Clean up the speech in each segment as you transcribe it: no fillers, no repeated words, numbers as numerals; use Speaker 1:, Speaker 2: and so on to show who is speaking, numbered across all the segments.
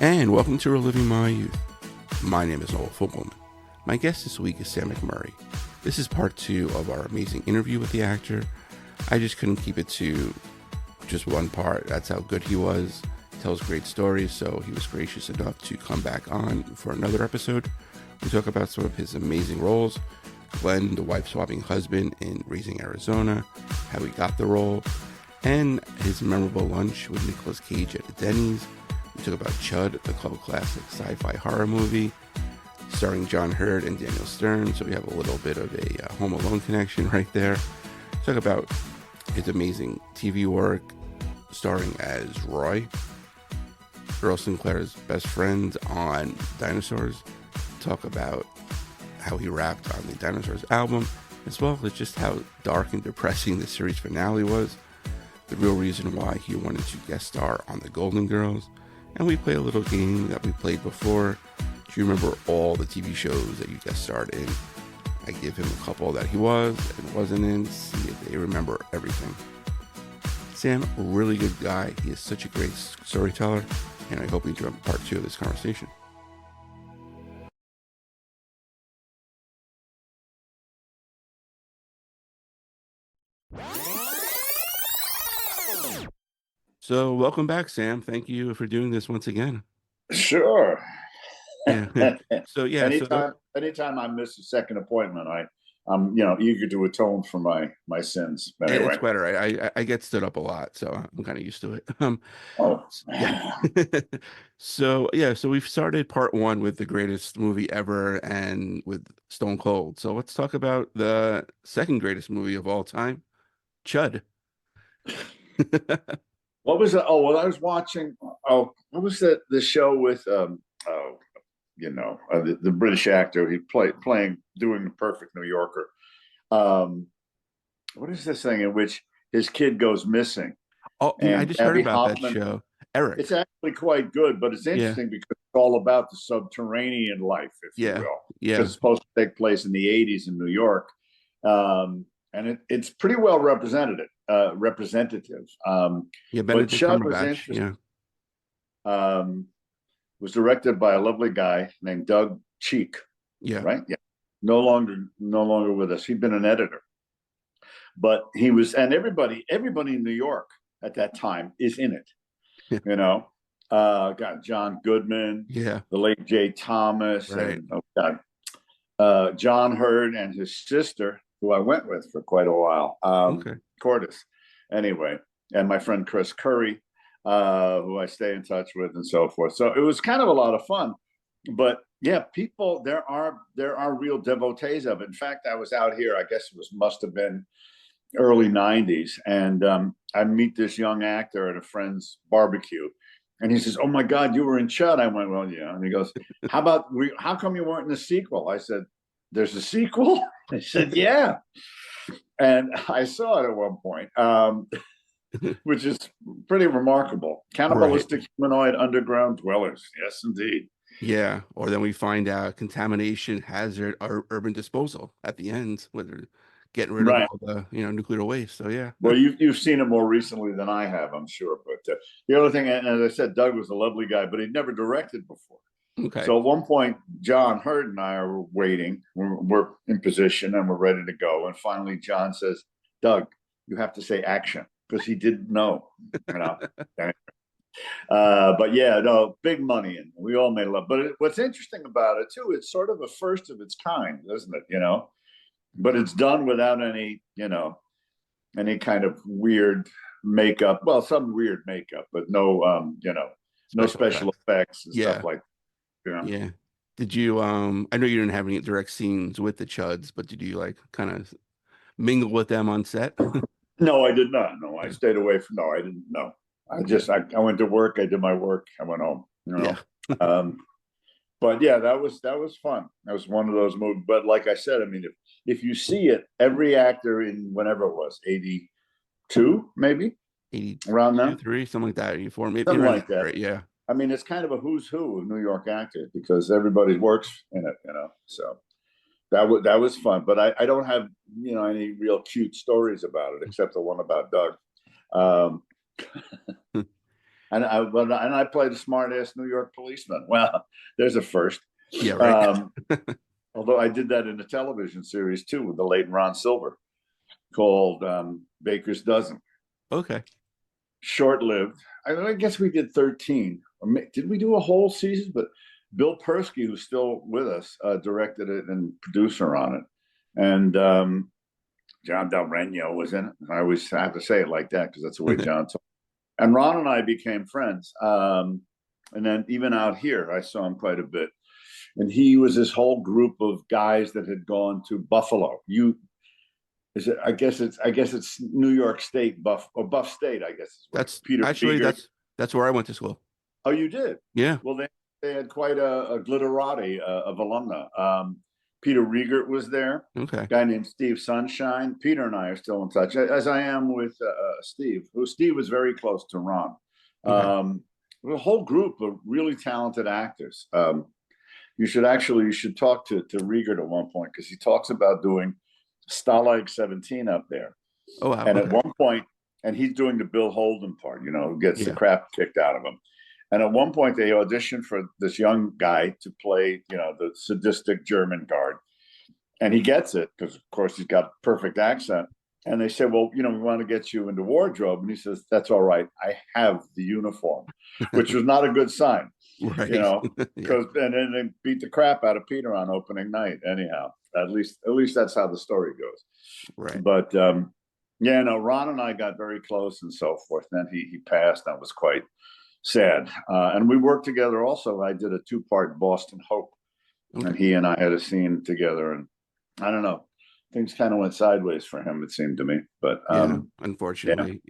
Speaker 1: And welcome to Reliving My Youth. My name is Noel. My guest this week is Sam McMurray. This is part 2 of our amazing interview with the actor. I just couldn't keep it to just one part. That's how good he was. He tells great stories, so he was gracious enough to come back on for another episode. We talk about some of his amazing roles. Glen, the wife-swapping husband in Raising Arizona, how he got the role, and his memorable lunch with Nicolas Cage at the Denny's. We talk about C.H.U.D, the cult classic sci-fi horror movie starring John Hurt and Daniel Stern, so we have a little bit of a Home Alone connection right there. Talk about his amazing TV work starring as Roy, Earl Sinclair's best friend on Dinosaurs. Talk about how he rapped on the Dinosaurs album, as well as just how dark and depressing the series finale was, the real reason why he wanted to guest star on The Golden Girls, and we play a little game that we played before. Do you remember all the TV shows that you guest starred in? I give him a couple that he was and wasn't in, see if they remember everything. Sam, a really good guy. He is such a great storyteller, and I hope you enjoy part 2 of this conversation. So welcome back, Sam. Thank you for doing this once again.
Speaker 2: Sure.
Speaker 1: Yeah. So
Speaker 2: anytime I miss a second appointment, I'm eager to atone for my sins. But anyway,
Speaker 1: it's better. I get stood up a lot, so I'm kind of used to it. Yeah. So we've started part 1 with the greatest movie ever and with Stone Cold. So let's talk about the second greatest movie of all time, C.H.U.D.
Speaker 2: What was it? Oh, well, I was watching. Oh, what was the show with the British actor he playing doing the perfect New Yorker. What is this thing in which his kid goes missing?
Speaker 1: Oh, yeah, I just heard about that show. Eric.
Speaker 2: It's actually quite good, but it's interesting because it's all about the subterranean life, if you will.
Speaker 1: Yeah.
Speaker 2: Because it's supposed to take place in the 80s in New York. And it's pretty well representative. But
Speaker 1: Benedict
Speaker 2: C.H.U.D was interesting. Was directed by a lovely guy named Doug Cheek.
Speaker 1: Yeah.
Speaker 2: Right? Yeah. No longer with us. He'd been an editor. But he was, and everybody in New York at that time is in it. Got John Goodman, the late Jay Thomas,
Speaker 1: right.
Speaker 2: And John Hurt and his sister, who I went with for quite a while, Cordis. Anyway, and my friend Chris Curry, who I stay in touch with, and so forth. So it was kind of a lot of fun. But yeah, people, there are real devotees of it. In fact, I was out here, I guess must have been early 90s, and I meet this young actor at a friend's barbecue, and he says, "Oh my God, you were in C.H.U.D." I went, "Well, yeah." And he goes, how come you weren't in the sequel?" I said, "There's a sequel?" He said, "Yeah." And I saw it at one point, which is pretty remarkable. Cannibalistic humanoid underground dwellers. Yes, indeed.
Speaker 1: Yeah. Or then we find out contamination, hazard, or urban disposal at the end, where they're getting rid of all the nuclear waste. So yeah.
Speaker 2: Well, you've seen it more recently than I have, I'm sure. But the other thing, and as I said, Doug was a lovely guy, but he'd never directed before.
Speaker 1: Okay.
Speaker 2: So at one point, John Hurt and I are waiting. We're in position and we're ready to go. And finally, John says, "Doug, you have to say action," because he didn't know. But yeah, no, big money, and we all made a lot. But what's interesting about it too, it's sort of a first of its kind, isn't it? But it's done without any kind of weird makeup. Well, some weird makeup, but no, no special effects and stuff like that.
Speaker 1: Yeah. Did you I know you didn't have any direct scenes with the C.H.U.Ds, but did you kind of mingle with them on set?
Speaker 2: No, I did not. No, I stayed away from. No, I didn't. No, I went to work. I did my work. I went home.
Speaker 1: Yeah.
Speaker 2: But yeah, that was fun. That was one of those movies. But like I said, I mean, if you see it, every actor in whenever it was, 82, maybe
Speaker 1: 80,
Speaker 2: around that,
Speaker 1: 83, something like that, 84, maybe
Speaker 2: something like that.
Speaker 1: Right, yeah.
Speaker 2: I mean, it's kind of a who's who of New York actors because everybody works in it, So that was fun. But I don't have any real cute stories about it except the one about Doug. And I played a smart ass New York policeman. Well, there's a first.
Speaker 1: Yeah, right.
Speaker 2: Although I did that in a television series too with the late Ron Silver called Baker's Dozen.
Speaker 1: Okay.
Speaker 2: Short-lived. I guess we did 13. Did we do a whole season? But Bill Persky, who's still with us, directed it and producer on it. And John Del Reno was in it. I always have to say it like that because that's the way John told. And Ron and I became friends. And then even out here, I saw him quite a bit. And he was this whole group of guys that had gone to Buffalo. I guess it's New York State, Buff State, I guess.
Speaker 1: That's Peter actually Beager. That's where I went to school.
Speaker 2: Oh, you did?
Speaker 1: Yeah.
Speaker 2: Well, they had quite a glitterati of alumna. Peter Riegert was there.
Speaker 1: Okay.
Speaker 2: A guy named Steve Sunshine. Peter and I are still in touch, as I am with Steve, who Steve was very close to Ron. Okay. A whole group of really talented actors. You should talk to Riegert at one point because he talks about doing Stalag 17 up there.
Speaker 1: Oh, wow.
Speaker 2: And at one point, and he's doing the Bill Holden part, who gets the crap kicked out of him. And at one point, they auditioned for this young guy to play, the sadistic German guard. And he gets it because, of course, he's got a perfect accent. And they said, well, we want to get you into wardrobe. And he says, that's all right. I have the uniform, which was not a good sign,
Speaker 1: right.
Speaker 2: because and then they beat the crap out of Peter on opening night. Anyhow, at least that's how the story goes.
Speaker 1: Right.
Speaker 2: But Ron and I got very close and so forth. Then he passed. I was quite sad. And we worked together also. I did a 2-part Boston Hope. Okay. And he and I had a scene together. And I don't know, things kind of went sideways for him, it seemed to me. But
Speaker 1: unfortunately,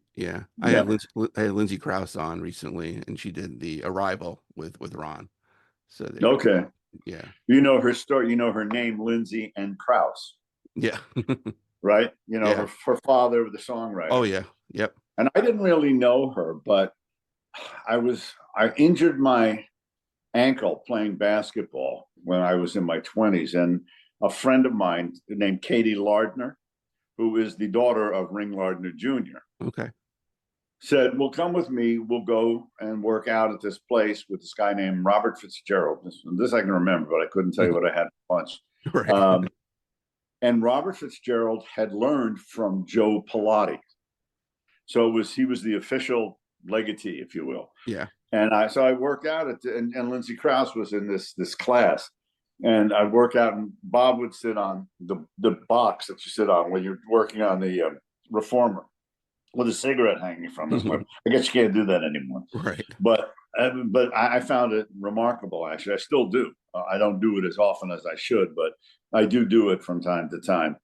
Speaker 1: I had Lindsay Krause on recently, and she did The Arrival with Ron. So
Speaker 2: okay.
Speaker 1: Yeah.
Speaker 2: You know her story. You know her name, Lindsay and Krause.
Speaker 1: Yeah.
Speaker 2: Right? Her father, the songwriter.
Speaker 1: Oh, yeah. Yep.
Speaker 2: And I didn't really know her, but I injured my ankle playing basketball when I was in my 20s. And a friend of mine named Katie Lardner, who is the daughter of Ring Lardner Jr.,
Speaker 1: okay,
Speaker 2: said, well, come with me. We'll go and work out at this place with this guy named Robert Fitzgerald. This I can remember, but I couldn't tell you what I had for lunch.
Speaker 1: Right.
Speaker 2: And Robert Fitzgerald had learned from Joe Pilati. So he was the official legatee, if you will.
Speaker 1: Yeah.
Speaker 2: And I worked out and Lindsay Krause was in this class. And I'd work out, and Bob would sit on the box that you sit on when you're working on the reformer with a cigarette hanging from his lip. I guess you can't do that anymore.
Speaker 1: Right.
Speaker 2: But I found it remarkable, actually. I still do. I don't do it as often as I should, but I do it from time to time.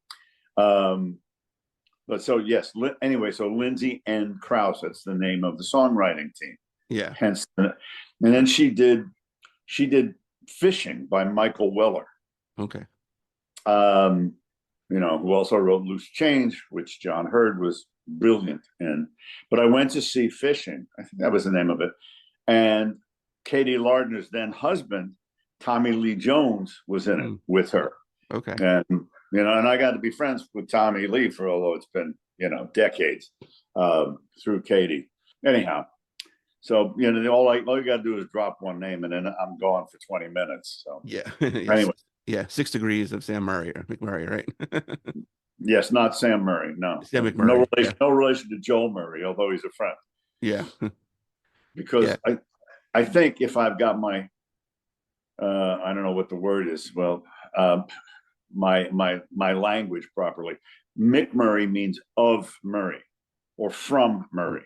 Speaker 2: But so, yes. Anyway, so Lindsay and Krause, that's the name of the songwriting team.
Speaker 1: Yeah.
Speaker 2: Hence, and then she did Fishing by Michael Weller.
Speaker 1: Okay.
Speaker 2: Who also wrote Loose Change, which John Hurd was brilliant in. But I went to see Fishing. I think that was the name of it. And Katie Lardner's then husband, Tommy Lee Jones, was in it with her.
Speaker 1: Okay.
Speaker 2: And I got to be friends with Tommy Lee although it's been, decades through Katie. Anyhow. So, all you got to do is drop one name and then I'm gone for 20 minutes. So,
Speaker 1: yeah.
Speaker 2: Anyway.
Speaker 1: Yeah. 6 Degrees of Sam McMurray, right?
Speaker 2: Yes, not Sam Murray. No.
Speaker 1: Sam McMurray.
Speaker 2: No relation to Joel Murray, although he's a friend.
Speaker 1: Yeah.
Speaker 2: Because I think if I've got my, I don't know what the word is. Well, my language properly. McMurray means of Murray or from Murray.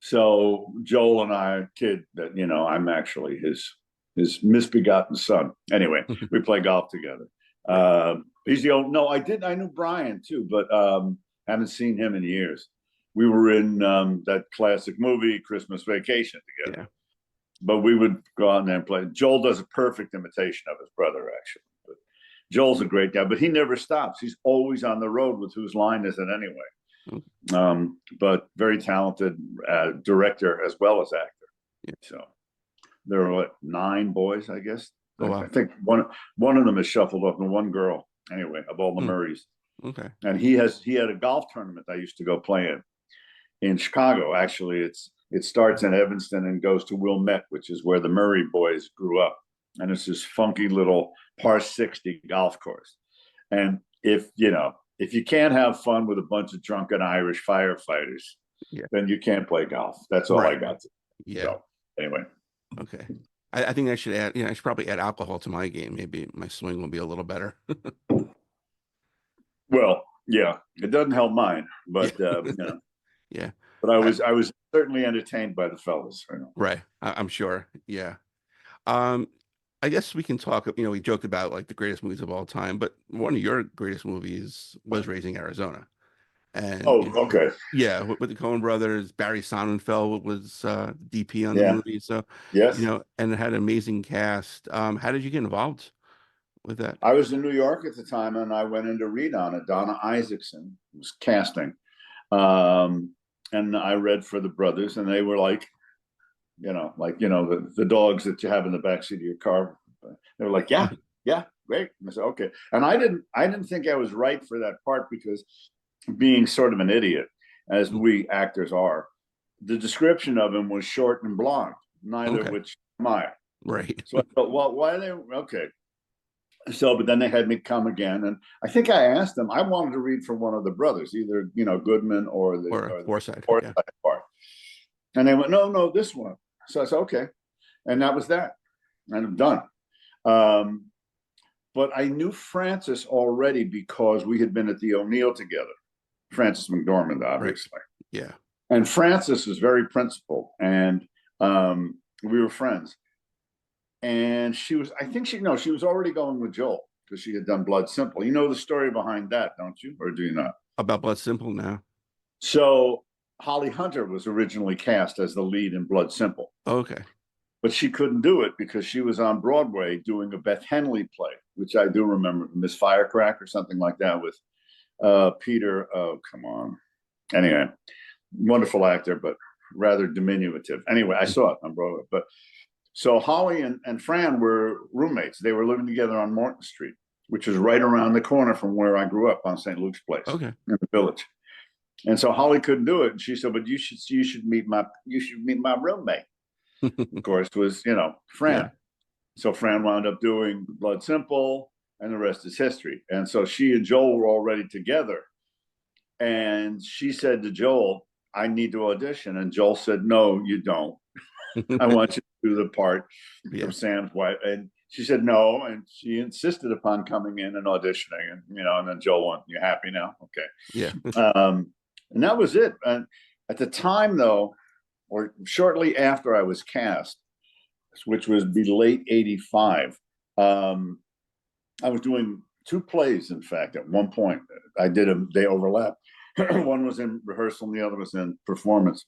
Speaker 2: So Joel and I kid that, I'm actually his misbegotten son. Anyway, we play golf together. He's the old, I knew Brian too, but haven't seen him in years. We were in that classic movie, Christmas Vacation, together. Yeah. But we would go out there and play. Joel does a perfect imitation of his brother, actually. But Joel's a great guy, but he never stops. He's always on the road with Whose Line Is It Anyway? But very talented director as well as actor. Yeah. So there are 9 boys, I guess.
Speaker 1: Oh, wow.
Speaker 2: I think one of them is shuffled up and one girl. Anyway, of all the Murrays.
Speaker 1: Okay.
Speaker 2: And he had a golf tournament I used to go play in Chicago. Actually, it's It starts in Evanston and goes to Wilmette, which is where the Murray boys grew up. And it's this funky little par 60 golf course. And if you can't have fun with a bunch of drunken Irish firefighters, then you can't play golf. That's all I got to.
Speaker 1: Yeah.
Speaker 2: So anyway.
Speaker 1: Okay. I think I should add, I should probably add alcohol to my game. Maybe my swing will be a little better.
Speaker 2: Well, yeah, it doesn't help mine, but
Speaker 1: yeah.
Speaker 2: But I was certainly entertained by the fellas.
Speaker 1: Right. I'm sure. Yeah. I guess we can talk, we joked about like the greatest movies of all time, but one of your greatest movies was Raising Arizona. And
Speaker 2: okay.
Speaker 1: Yeah, with the Coen brothers, Barry Sonnenfeld was DP on the movie. So,
Speaker 2: yes,
Speaker 1: and it had an amazing cast. How did you get involved with that?
Speaker 2: I was in New York at the time, and I went in to read on it. Donna Isaacson was casting. And I read for the brothers, and they were like, the dogs that you have in the backseat of your car. They were like, yeah, great. And I said, okay. And I didn't think I was right for that part because, being sort of an idiot, as we actors are, the description of him was short and blonde, neither of which am I.
Speaker 1: Right.
Speaker 2: So I thought, well, why are they okay? So, but then they had me come again, and I think I asked them. I wanted to read from one of the brothers, either Goodman or the
Speaker 1: Forsythe
Speaker 2: part. And they went, no, this one. So I said, okay, and that was that, and I'm done. But I knew Francis already because we had been at the O'Neill together. Francis McDormand, obviously.
Speaker 1: Right. Yeah.
Speaker 2: And Francis was very principled, and we were friends. And she was already going with Joel because she had done Blood Simple. You know the story behind that, don't you? Or do you not?
Speaker 1: About Blood Simple now.
Speaker 2: So Holly Hunter was originally cast as the lead in Blood Simple.
Speaker 1: Okay.
Speaker 2: But she couldn't do it because she was on Broadway doing a Beth Henley play, which I do remember, Miss Firecracker or something like that, with Peter. Oh, come on. Anyway, wonderful actor, but rather diminutive. Anyway, I saw it on Broadway. But so Holly and Fran were roommates. They were living together on Morton Street, which is right around the corner from where I grew up on St. Luke's Place, in the Village. And so Holly couldn't do it, and she said, "But you should meet my roommate." Of course, was Fran. Yeah. So Fran wound up doing Blood Simple, and the rest is history. And so she and Joel were already together, and she said to Joel, "I need to audition," and Joel said, "No, you don't. I want you to do the part of Sam's wife." And she said no, and she insisted upon coming in and auditioning, and then Joel went, "You happy now?" Okay.
Speaker 1: Yeah.
Speaker 2: And that was it. And at the time, though, or shortly after I was cast, which was late '85, I was doing two plays. In fact, at one point, they overlapped. One was in rehearsal, and the other was in performance.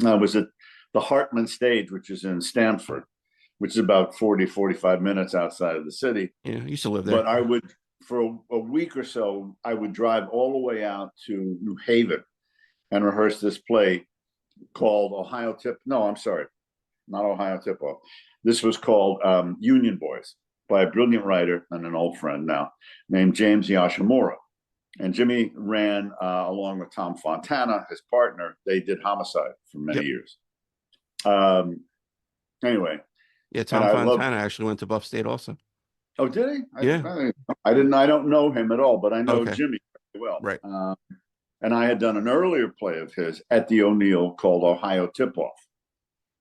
Speaker 2: I was at the Hartman Stage, which is in Stamford, which is about 45 minutes outside of the city.
Speaker 1: Yeah, I used to live there.
Speaker 2: But I would, for a week or so, I would drive all the way out to New Haven and rehearse this play called Ohio Tip. No, I'm sorry, not Ohio Tip-Off. This was called Union Boys by a brilliant writer and an old friend now named James Yashimura. And Jimmy ran along with Tom Fontana, his partner. They did Homicide for many years. Anyway.
Speaker 1: Yeah, Tom Fontana actually went to Buff State also.
Speaker 2: Oh, did he?
Speaker 1: I
Speaker 2: don't know him at all, but I know Jimmy very well.
Speaker 1: Right.
Speaker 2: And I had done an earlier play of his at the O'Neill called Ohio Tip-Off.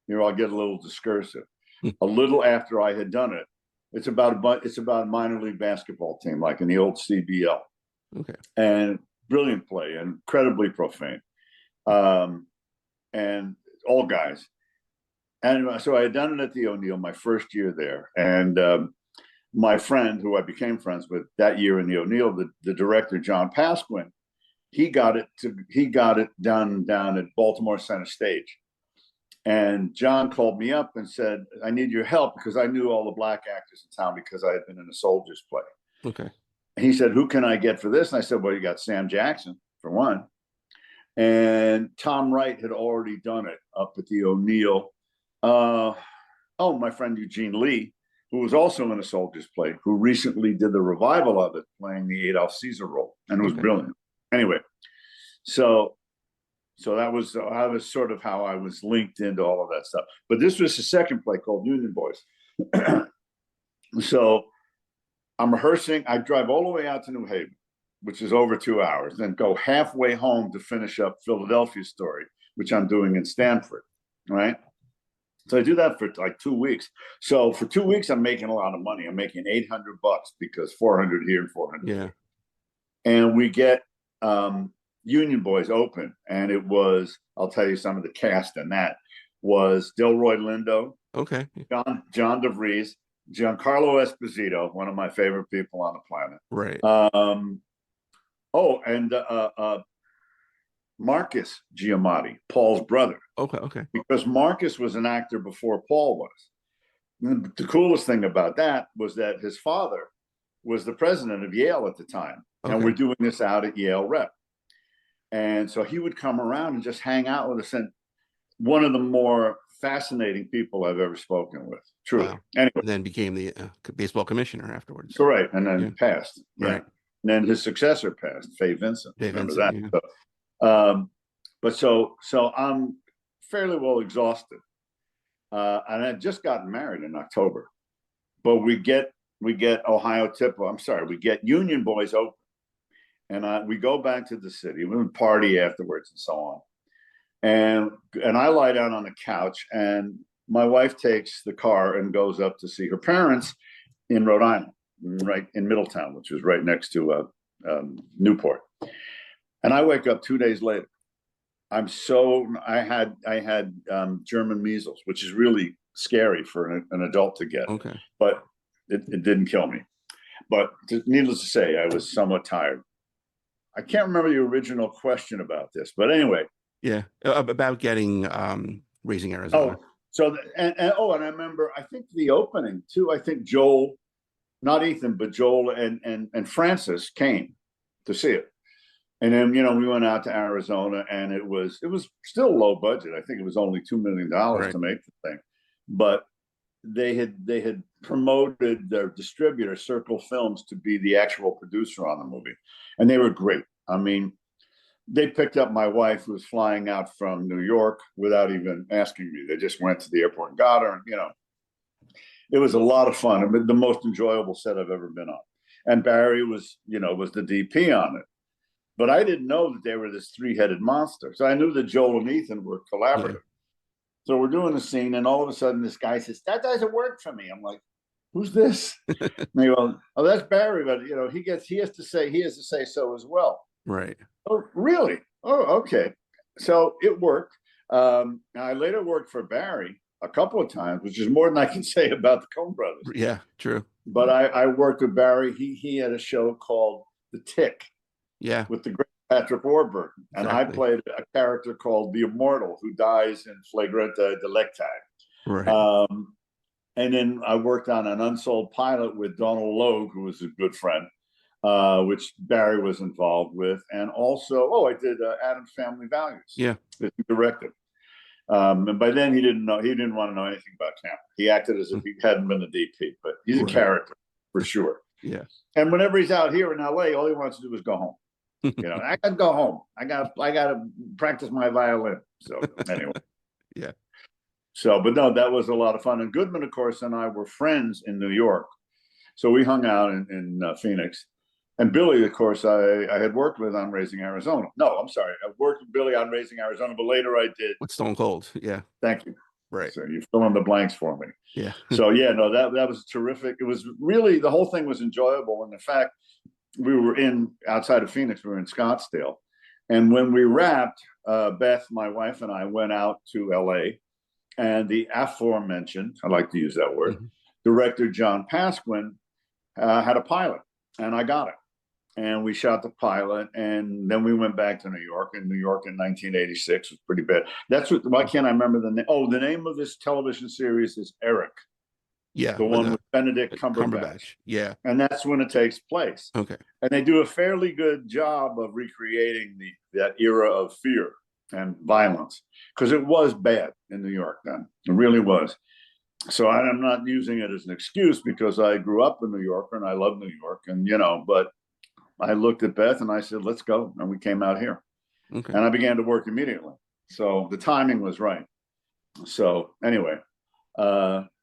Speaker 2: Here, I'll get a little discursive. A little after I had done it, it's about a minor league basketball team, like in the old CBL.
Speaker 1: Okay.
Speaker 2: And brilliant play, incredibly profane, and all guys. And so I had done it at the O'Neill my first year there, and my friend, who I became friends with that year in the O'Neill, the director John Pasquin, he got it done down at Baltimore Center Stage. And John called me up and said, "I need your help," because I knew all the black actors in town because I had been in a Soldiers play.
Speaker 1: Okay.
Speaker 2: And he said, "Who can I get for this?" And I said, "Well, you got Sam Jackson for one." And Tom Wright had already done it up at the O'Neill. My friend Eugene Lee, who was also in a Soldiers play, who recently did the revival of it, playing the Adolf Caesar role, and it was brilliant. Anyway, so So that was sort of how I was linked into all of that stuff. But this was the second play called Union Boys. So I'm rehearsing. I drive all the way out to New Haven, which is over 2 hours, then go halfway home to finish up Philadelphia Story, which I'm doing in Stanford, right? So I do that for like 2 weeks. So for 2 weeks, I'm making a lot of money. I'm making $800 because 400 here and 400 here. And we get Union Boys open, and it was, I'll tell you some of the cast in that, was Delroy Lindo, John DeVries, Giancarlo Esposito, one of my favorite people on the planet.
Speaker 1: Right.
Speaker 2: Marcus Giamatti, Paul's brother.
Speaker 1: Okay.
Speaker 2: Because Marcus was an actor before Paul was. And the coolest thing about that was that his father was the president of Yale at the time. And we're doing this out at Yale Rep. And so he would come around and just hang out with us. And one of the more fascinating people I've ever spoken with, truly.
Speaker 1: Wow.
Speaker 2: Anyway,
Speaker 1: and then became the baseball commissioner afterwards.
Speaker 2: Correct. And then passed.
Speaker 1: Right.
Speaker 2: And then his successor passed, Fay Vincent. Remember that?
Speaker 1: Yeah.
Speaker 2: So I'm fairly well exhausted. And I just gotten married in October. But we get Ohio Tipple. I'm sorry, we get Union Boys open. And we go back to the city. We would party afterwards and so on. And I lie down on the couch, and my wife takes the car and goes up to see her parents in Rhode Island, right in Middletown, which is right next to Newport. And I wake up 2 days later. I had German measles, which is really scary for an adult to get.
Speaker 1: Okay.
Speaker 2: But it didn't kill me. But needless to say, I was somewhat tired. I can't remember the original question about this, but anyway.
Speaker 1: Yeah, about getting Raising Arizona.
Speaker 2: Oh, so and I remember. I think the opening too. I think Joel, not Ethan, but Joel and Francis came to see it, and then we went out to Arizona, and it was still low budget. I think it was only $2 million to make the thing, but they had promoted their distributor Circle Films to be the actual producer on the movie, and they were great. I mean, they picked up my wife, who was flying out from New York, without even asking me. They just went to the airport and got her, and it was a lot of fun. I mean, the most enjoyable set I've ever been on. And Barry was the DP on it, but I didn't know that they were this three-headed monster. So I knew that Joel and Ethan were collaborative. Yeah. So we're doing the scene, and all of a sudden, this guy says, "That doesn't work for me." I'm like, "Who's this?" And they go, "Oh, that's Barry," but he has to say so as well.
Speaker 1: Right.
Speaker 2: Oh, really? Oh, okay. So it worked. I later worked for Barry a couple of times, which is more than I can say about the Coen Brothers.
Speaker 1: Yeah, true.
Speaker 2: But I worked with Barry. He had a show called The Tick.
Speaker 1: Yeah.
Speaker 2: With the great Patrick Warburton. And I played a character called the Immortal, who dies in flagrante delicti.
Speaker 1: Right.
Speaker 2: And then I worked on an unsold pilot with Donald Logue, who was a good friend, which Barry was involved with. And also, I did Addams Family Values.
Speaker 1: Yeah.
Speaker 2: That he directed. And by then he didn't want to know anything about camera. He acted as if he hadn't been a DP, but he's a character for sure.
Speaker 1: Yeah.
Speaker 2: And whenever he's out here in LA, all he wants to do is go home. I gotta go home. I gotta practice my violin. So anyway.
Speaker 1: Yeah.
Speaker 2: So, but no, that was a lot of fun. And Goodman, of course, and I were friends in New York. So we hung out in Phoenix. And Billy, of course, I had worked with on Raising Arizona. No, I'm sorry. I worked with Billy on Raising Arizona, but later I did.
Speaker 1: With Stone Cold, yeah.
Speaker 2: Thank you.
Speaker 1: Right.
Speaker 2: So you fill in the blanks for me.
Speaker 1: Yeah.
Speaker 2: So, yeah, no, that was terrific. It was really, the whole thing was enjoyable. And in fact, we were outside of Phoenix, we were in Scottsdale. And when we wrapped, Beth, my wife, and I went out to LA. And the aforementioned, I like to use that word, director John Pasquin had a pilot, and I got it. And we shot the pilot, and then we went back to New York. And New York in 1986 was pretty bad. Why can't I remember the name? Oh, the name of this television series is Eric.
Speaker 1: Yeah.
Speaker 2: The one with Benedict Cumberbatch.
Speaker 1: Yeah.
Speaker 2: And that's when it takes place.
Speaker 1: Okay. And
Speaker 2: they do a fairly good job of recreating that era of fear and violence, because it was bad in New York then. It really was. So I'm not using it as an excuse, because I grew up in New York and I love New York, and but I looked at Beth and I said, "Let's go," and we came out here.
Speaker 1: Okay.
Speaker 2: And I began to work immediately. So the timing was right. So anyway,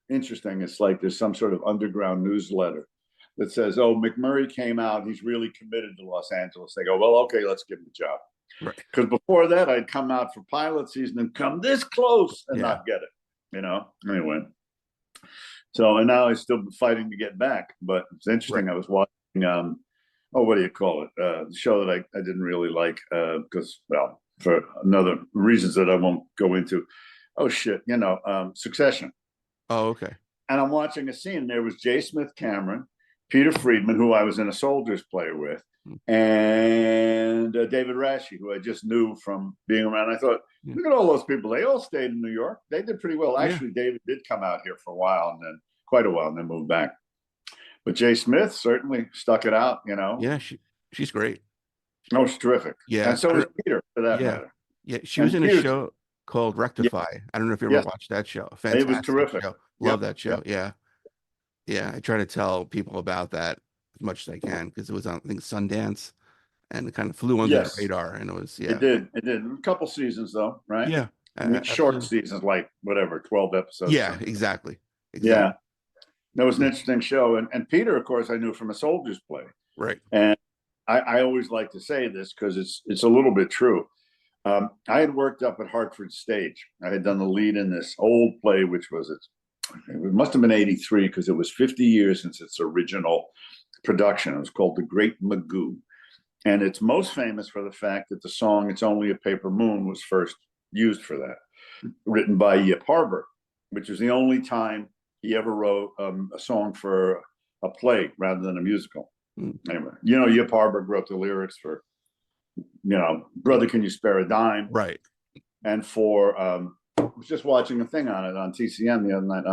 Speaker 2: interesting. It's like there's some sort of underground newsletter that says, oh, McMurray came out. He's really committed to Los Angeles. They go, well, okay, let's give him the job.
Speaker 1: Right.
Speaker 2: Because before that, I'd come out for pilot season and come this close and not get it, you know? Anyway. So, and now I'm still fighting to get back. But it's interesting. Right. I was watching, what do you call it? The show that I didn't really like because, well, for another reasons that I won't go into. Oh, shit, you know, Succession.
Speaker 1: Oh, okay.
Speaker 2: And I'm watching a scene. There was J. Smith Cameron, Peter Friedman, who I was in a Soldiers Play with, and David Rasche, who I just knew from being around. I thought, look at all those people. They all stayed in New York. They did pretty well. Actually, David did come out here for a while and then quite a while and then moved back. But J. Smith certainly stuck it out, you know.
Speaker 1: Yeah, she's great.
Speaker 2: Oh, she's terrific.
Speaker 1: Yeah.
Speaker 2: And so was Peter, for that matter.
Speaker 1: Yeah, she was in a show called Rectify. I don't know if you ever watched that show. Fantastic.
Speaker 2: It was terrific.
Speaker 1: Show. Love that show. Yeah. Yeah, I try to tell people about that as much as I can because it was on, I think, Sundance, and it kind of flew under the radar. And it was,
Speaker 2: It did. A couple seasons, though, right?
Speaker 1: Yeah.
Speaker 2: Short seasons, like whatever, 12 episodes.
Speaker 1: Yeah, exactly.
Speaker 2: Yeah. That was an interesting show. And Peter, of course, I knew from a Soldiers Play.
Speaker 1: Right.
Speaker 2: And I always like to say this because it's a little bit true. I had worked up at Hartford Stage. I had done the lead in this old play, which was it must have been 83 because it was 50 years since its original production. It was called The Great Magoo. And it's most famous for the fact that the song It's Only a Paper Moon was first used for that, written by Yip Harburg, which is the only time he ever wrote a song for a play rather than a musical. Anyway, you know, Yip Harburg wrote the lyrics for, you know, Brother, Can You Spare a Dime?
Speaker 1: Right.
Speaker 2: And for, I was just watching a thing on it on TCM the other night,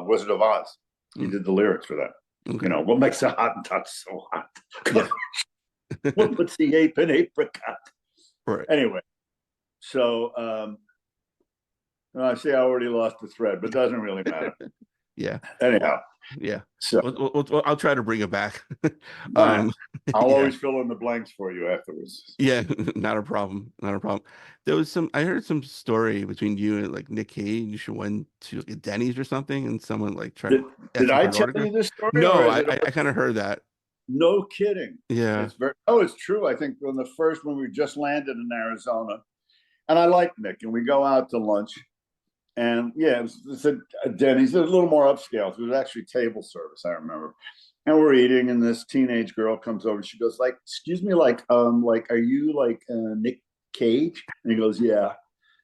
Speaker 2: Wizard of Oz. He did the lyrics for that. Okay. You know, what makes a Hottentot so hot? What puts the ape in apricot?
Speaker 1: Right.
Speaker 2: Anyway, so I see I already lost the thread, but it doesn't really matter.
Speaker 1: Yeah.
Speaker 2: Anyhow.
Speaker 1: Yeah.
Speaker 2: So
Speaker 1: I'll try to bring it back.
Speaker 2: I'll always fill in the blanks for you afterwards.
Speaker 1: Yeah, not a problem. Not a problem. There was I heard some story between you and like Nick Cage went to Denny's or something, and someone like tried.
Speaker 2: Did I tell you this story?
Speaker 1: No, I kind of heard that.
Speaker 2: No kidding.
Speaker 1: Yeah.
Speaker 2: It's true. I think when we just landed in Arizona, and I like Nick, and we go out to lunch. And yeah, it's a Denny's. It was a little more upscale. It was actually table service, I remember. And we're eating, and this teenage girl comes over. She goes, like, excuse me, like, are you like Nick Cage? And he goes, yeah.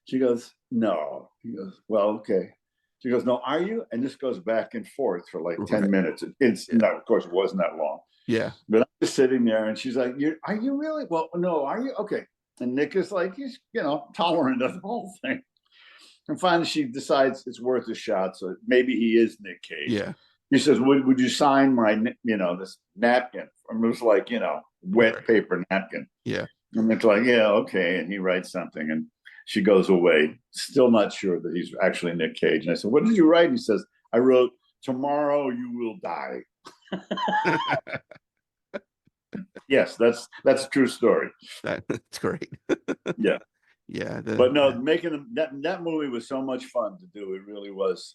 Speaker 2: She goes, no. He goes, well, okay. She goes, no, are you? And this goes back and forth for like 10 minutes. No, of course, it wasn't that long.
Speaker 1: Yeah.
Speaker 2: But I'm just sitting there, and she's like, are you really? Well, no, are you? Okay. And Nick is like, he's, tolerant of the whole thing. And finally, she decides it's worth a shot. So maybe he is Nick Cage.
Speaker 1: Yeah.
Speaker 2: He says, would you sign my, this napkin? And it was like, wet paper napkin.
Speaker 1: Yeah.
Speaker 2: And it's like, yeah, okay. And he writes something, and she goes away, still not sure that he's actually Nick Cage. And I said, what did you write? And he says, I wrote, tomorrow you will die. Yes, that's a true story.
Speaker 1: That's great.
Speaker 2: Yeah.
Speaker 1: Yeah.
Speaker 2: But no, making that movie was so much fun to do. It really was.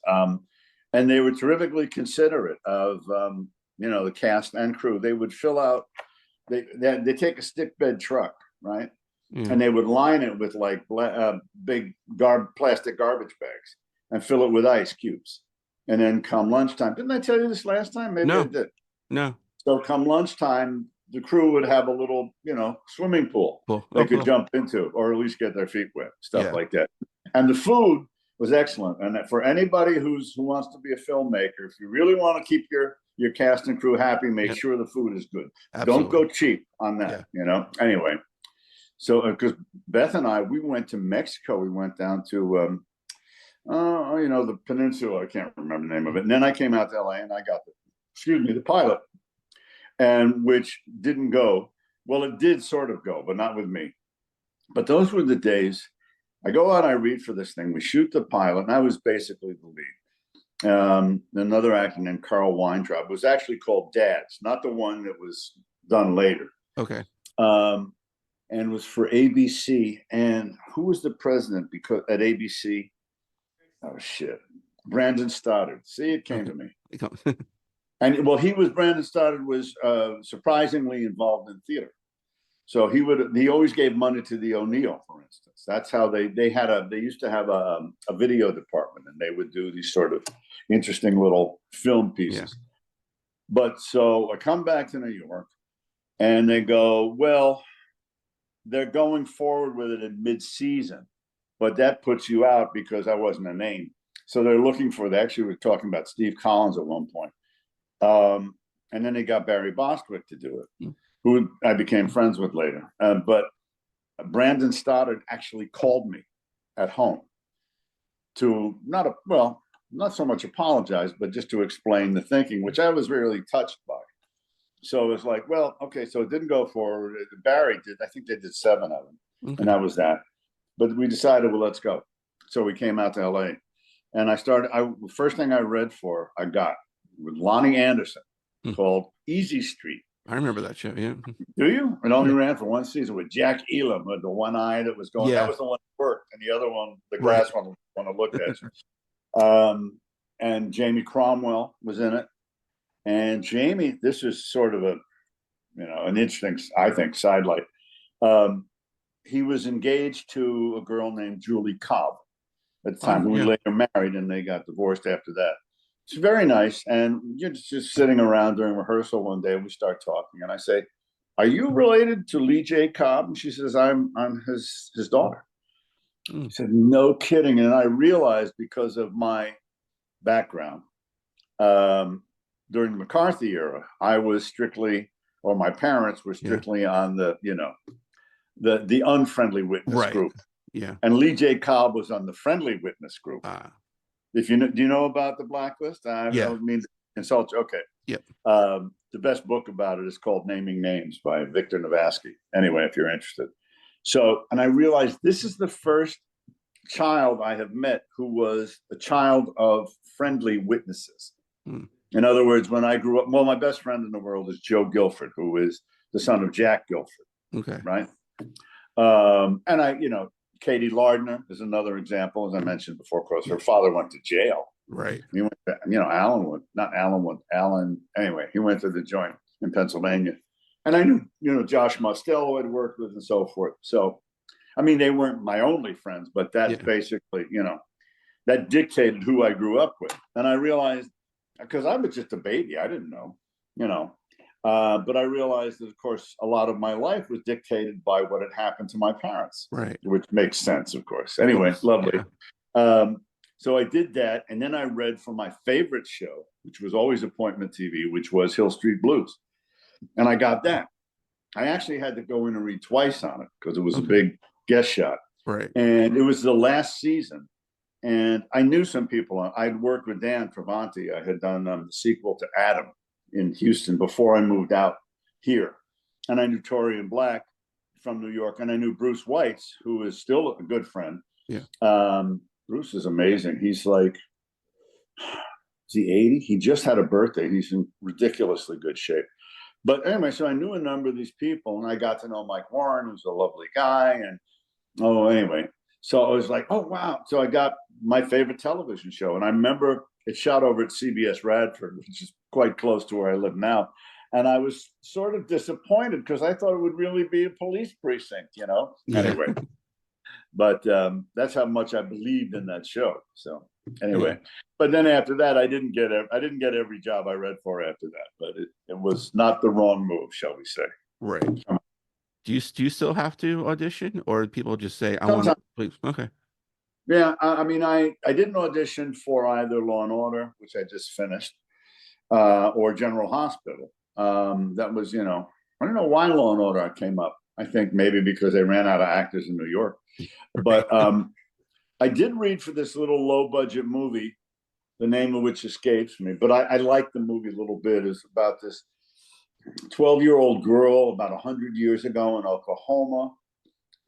Speaker 2: And they were terrifically considerate of, the cast and crew. They would fill out, they take a stick bed truck, right? And they would line it with like big plastic garbage bags and fill it with ice cubes. And then come lunchtime, didn't I tell you this last time? Maybe I did.
Speaker 1: No.
Speaker 2: So come lunchtime, the crew would have a little, swimming pool they could jump into, or at least get their feet wet, stuff like that. And the food was excellent. And for anybody who wants to be a filmmaker, if you really want to keep your cast and crew happy, make sure the food is good. Absolutely. Don't go cheap on that, Anyway, so because Beth and I, we went to Mexico. We went down to, the peninsula. I can't remember the name of it. And then I came out to LA and I got the pilot. And which didn't go. Well, it did sort of go, but not with me. But those were the days. I go out, I read for this thing. We shoot the pilot, and I was basically the lead. Another actor named Carl Weintraub was actually called Dads, not the one that was done later.
Speaker 1: Okay.
Speaker 2: and was for ABC. And who was the president because at ABC? Oh shit, Brandon Stoddard. See, it came to me. And well, Brandon Stoddard was surprisingly involved in theater. So he always gave money to the O'Neill, for instance. That's how they used to have a video department, and they would do these sort of interesting little film pieces. Yeah. But so I come back to New York, and they go, well, they're going forward with it in mid-season, but that puts you out because I wasn't a name. So they're looking for, they actually were talking about Steve Collins at one point. And then they got Barry Bostwick to do it, who I became friends with later. But Brandon Stoddard actually called me at home to not so much apologize, but just to explain the thinking, which I was really touched by. So it was like, well, okay, so it didn't go forward. Barry did, I think they did 7 of them, and that was that. But we decided, well, let's go. So we came out to LA, and the first thing I read I got with Lonnie Anderson called Easy Street.
Speaker 1: I remember that show, yeah.
Speaker 2: Do you? It only ran for one season with Jack Elam, with the one eye that was going. Yeah. That was the one that worked, and the other one, the grass one, was the one I looked at. And Jamie Cromwell was in it. And Jamie, this is sort of an interesting, I think, sidelight. He was engaged to a girl named Julie Cobb at the time, who we later married, and they got divorced after that. It's very nice. And you're just sitting around during rehearsal one day, we start talking, and I say, "Are you related to Lee J. Cobb?" And she says, I'm his daughter. He said, "No kidding." And I realized, because of my background, during the McCarthy era, I was strictly, or my parents were strictly on the unfriendly witness group. Yeah. And Lee J. Cobb was on the friendly witness group. Do you know about the blacklist? I don't mean to insult you. Okay. Yep. The best book about it is called Naming Names by Victor Navasky. Anyway, if you're interested. So, and I realized this is the first child I have met who was a child of friendly witnesses. In other words, when I grew up, well, my best friend in the world is Joe Guilford, who is the son of Jack Guilford. Okay. Right. And Katie Lardner is another example, as I mentioned before. Of course, her father went to jail. Right. He went to, Alan. Anyway, he went to the joint in Pennsylvania. And I knew, Josh Mostello had worked with and so forth. So, I mean, they weren't my only friends, but that's basically, that dictated who I grew up with. And I realized, because I was just a baby, I didn't know, but I realized that, of course, a lot of my life was dictated by what had happened to my parents, right? Which makes sense, of course. Anyway, lovely. Yeah. So I did that, and then I read for my favorite show, which was always appointment TV, which was Hill Street Blues, and I got that. I actually had to go in and read twice on it because it was a big guest shot, right? And it was the last season. And I knew some people. I'd worked with Dan Travanti. I had done the sequel to Adam in Houston before I moved out here. And I knew Torian Black from New York. And I knew Bruce Weitz, who is still a good friend. Yeah. Bruce is amazing. He's like, is he 80? He just had a birthday. He's in ridiculously good shape. But anyway, so I knew a number of these people. And I got to know Mike Warren, who's a lovely guy. And anyway. So I was like, oh, wow. So I got my favorite television show. And I remember it shot over at CBS Radford, which is quite close to where I live now. And I was sort of disappointed because I thought it would really be a police precinct, Yeah. Anyway, but that's how much I believed in that show. So anyway, but then after that, I didn't get every job I read for after that. But it was not the wrong move, shall we say. Right.
Speaker 1: Do you still have to audition, or people just say, "I want to"? Please, okay.
Speaker 2: Yeah, I mean, I didn't audition for either Law and Order, which I just finished, or General Hospital. That was, I don't know why Law and Order came up. I think maybe because they ran out of actors in New York. But I did read for this little low budget movie, the name of which escapes me. But I liked the movie a little bit. It's about this 12-year-old girl about 100 years ago in Oklahoma.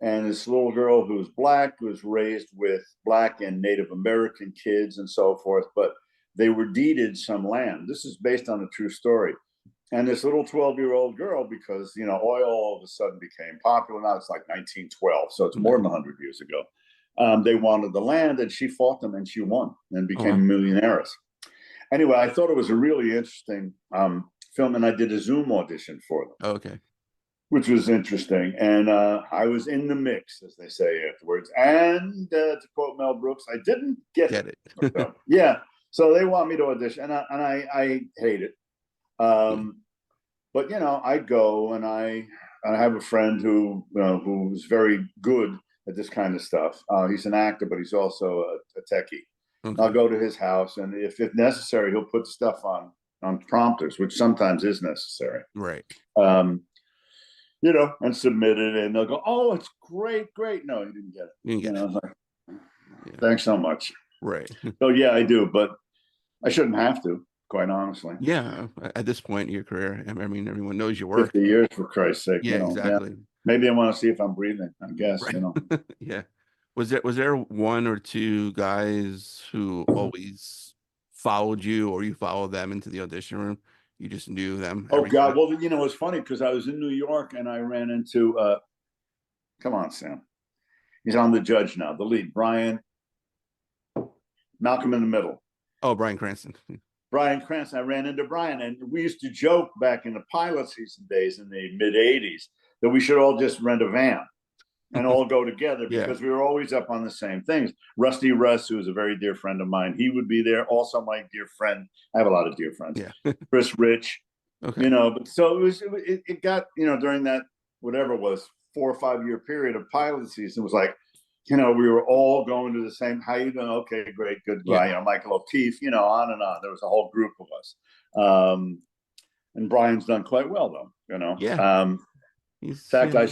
Speaker 2: And this little girl who's Black was raised with Black and Native American kids and so forth, but they were deeded some land. This is based on a true story. And this little 12-year-old girl, because, oil all of a sudden became popular. Now it's like 1912, so it's more than 100 years ago. They wanted the land, and she fought them, and she won and became millionaires. Anyway, I thought it was a really interesting film, and I did a Zoom audition for them.
Speaker 1: Okay.
Speaker 2: Which was interesting. And I was in the mix, as they say afterwards. And to quote Mel Brooks, I didn't get it. So, yeah. So they want me to audition, and I hate it. But I go, and I have a friend who's very good at this kind of stuff. He's an actor, but he's also a techie. Okay. I'll go to his house, and if necessary, he'll put stuff on prompters, which sometimes is necessary.
Speaker 1: Right.
Speaker 2: And submit it, and they'll go, "Oh, it's great. No, you didn't get it.
Speaker 1: You didn't get it."
Speaker 2: I was like, "Thanks so much."
Speaker 1: Right.
Speaker 2: So yeah, I do, but I shouldn't have to. Quite honestly.
Speaker 1: Yeah, at this point in your career, I mean, everyone knows your work.
Speaker 2: 50 years, for Christ's sake.
Speaker 1: Yeah, exactly. Yeah.
Speaker 2: Maybe I want to see if I'm breathing, I guess.
Speaker 1: Right. Yeah. Was there one or two guys who always followed you, or you followed them into the audition room? You just knew them?
Speaker 2: Oh, God. Well, it's funny because I was in New York and I ran into, come on, Sam. He's on The Judge now, the lead, Brian, Malcolm in the Middle.
Speaker 1: Oh, Bryan Cranston.
Speaker 2: Bryan Cranston. I ran into Brian, and we used to joke back in the pilot season days in the mid-'80s that we should all just rent a van and all go together because we were always up on the same things. Rusty Russ, who is a very dear friend of mine, he would be there. Also, my dear friend, I have a lot of dear friends. Yeah. Chris Rich, but so it got, during that, whatever it was, 4 or 5 year period of pilot season, it was like, we were all going to the same, how you doing? Okay, great, goodbye.
Speaker 1: Yeah.
Speaker 2: Michael O'Keefe, on and on. There was a whole group of us. And Brian's done quite well, though,
Speaker 1: Yeah.
Speaker 2: In fact, I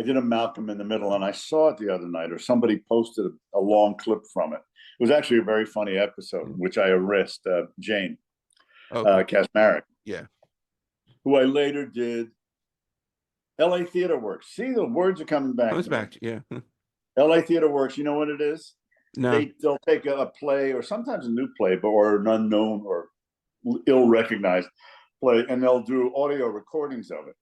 Speaker 2: did a Malcolm in the Middle, and I saw it the other night, or somebody posted a long clip from it. It was actually a very funny episode, in which I arrest Jane Kasmarek.
Speaker 1: Yeah.
Speaker 2: Who I later did LA Theater Works. See, the words are coming back.
Speaker 1: Comes back, yeah.
Speaker 2: LA Theater Works, you know what it is?
Speaker 1: No.
Speaker 2: They'll take a play, or sometimes a new play, or an unknown or ill-recognized play, and they'll do audio recordings of it.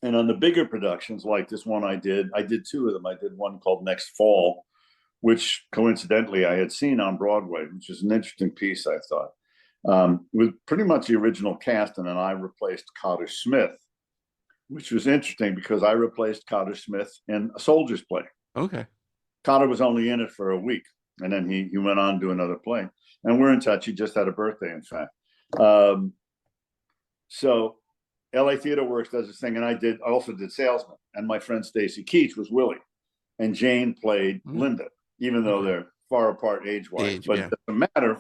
Speaker 2: And on the bigger productions, like this one I did 2 of them. I did one called Next Fall, which coincidentally I had seen on Broadway, which is an interesting piece, I thought, with pretty much the original cast, and then I replaced Cotter Smith, which was interesting because I replaced Cotter Smith in a soldier's play.
Speaker 1: Okay.
Speaker 2: Cotter was only in it for a week, and then he went on to do another play. And we're in touch. He just had a birthday, in fact. So LA Theater Works does this thing, and I also did Salesman. And my friend Stacy Keach was Willie, and Jane played Linda, even though they're far apart age-wise. But it doesn't matter,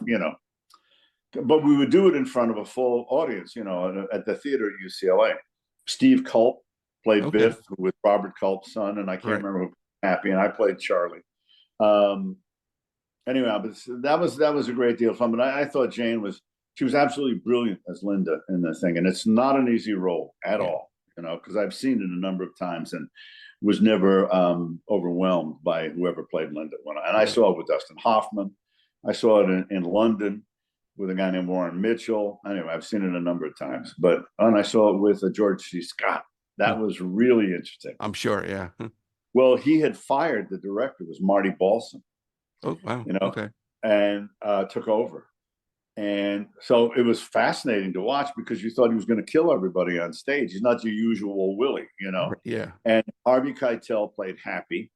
Speaker 2: But we would do it in front of a full audience, at the theater at UCLA. Steve Culp played Biff, who was Robert Culp's son, and I can't remember who. Happy, and I played Charlie. Anyway, but that was a great deal of fun. But I thought Jane was absolutely brilliant as Linda in the thing, and it's not an easy role at all, because I've seen it a number of times and was never overwhelmed by whoever played Linda. And I saw it with Dustin Hoffman. I saw it in London with a guy named Warren Mitchell. Anyway, I've seen it a number of times. And I saw it with George C. Scott. That was really interesting.
Speaker 1: I'm sure, yeah.
Speaker 2: Well, he had fired the director, was Marty Balsam.
Speaker 1: Oh, wow. Okay.
Speaker 2: And took over. And so it was fascinating to watch because you thought he was going to kill everybody on stage. He's not your usual Willie,
Speaker 1: Yeah.
Speaker 2: And Harvey Keitel played Happy,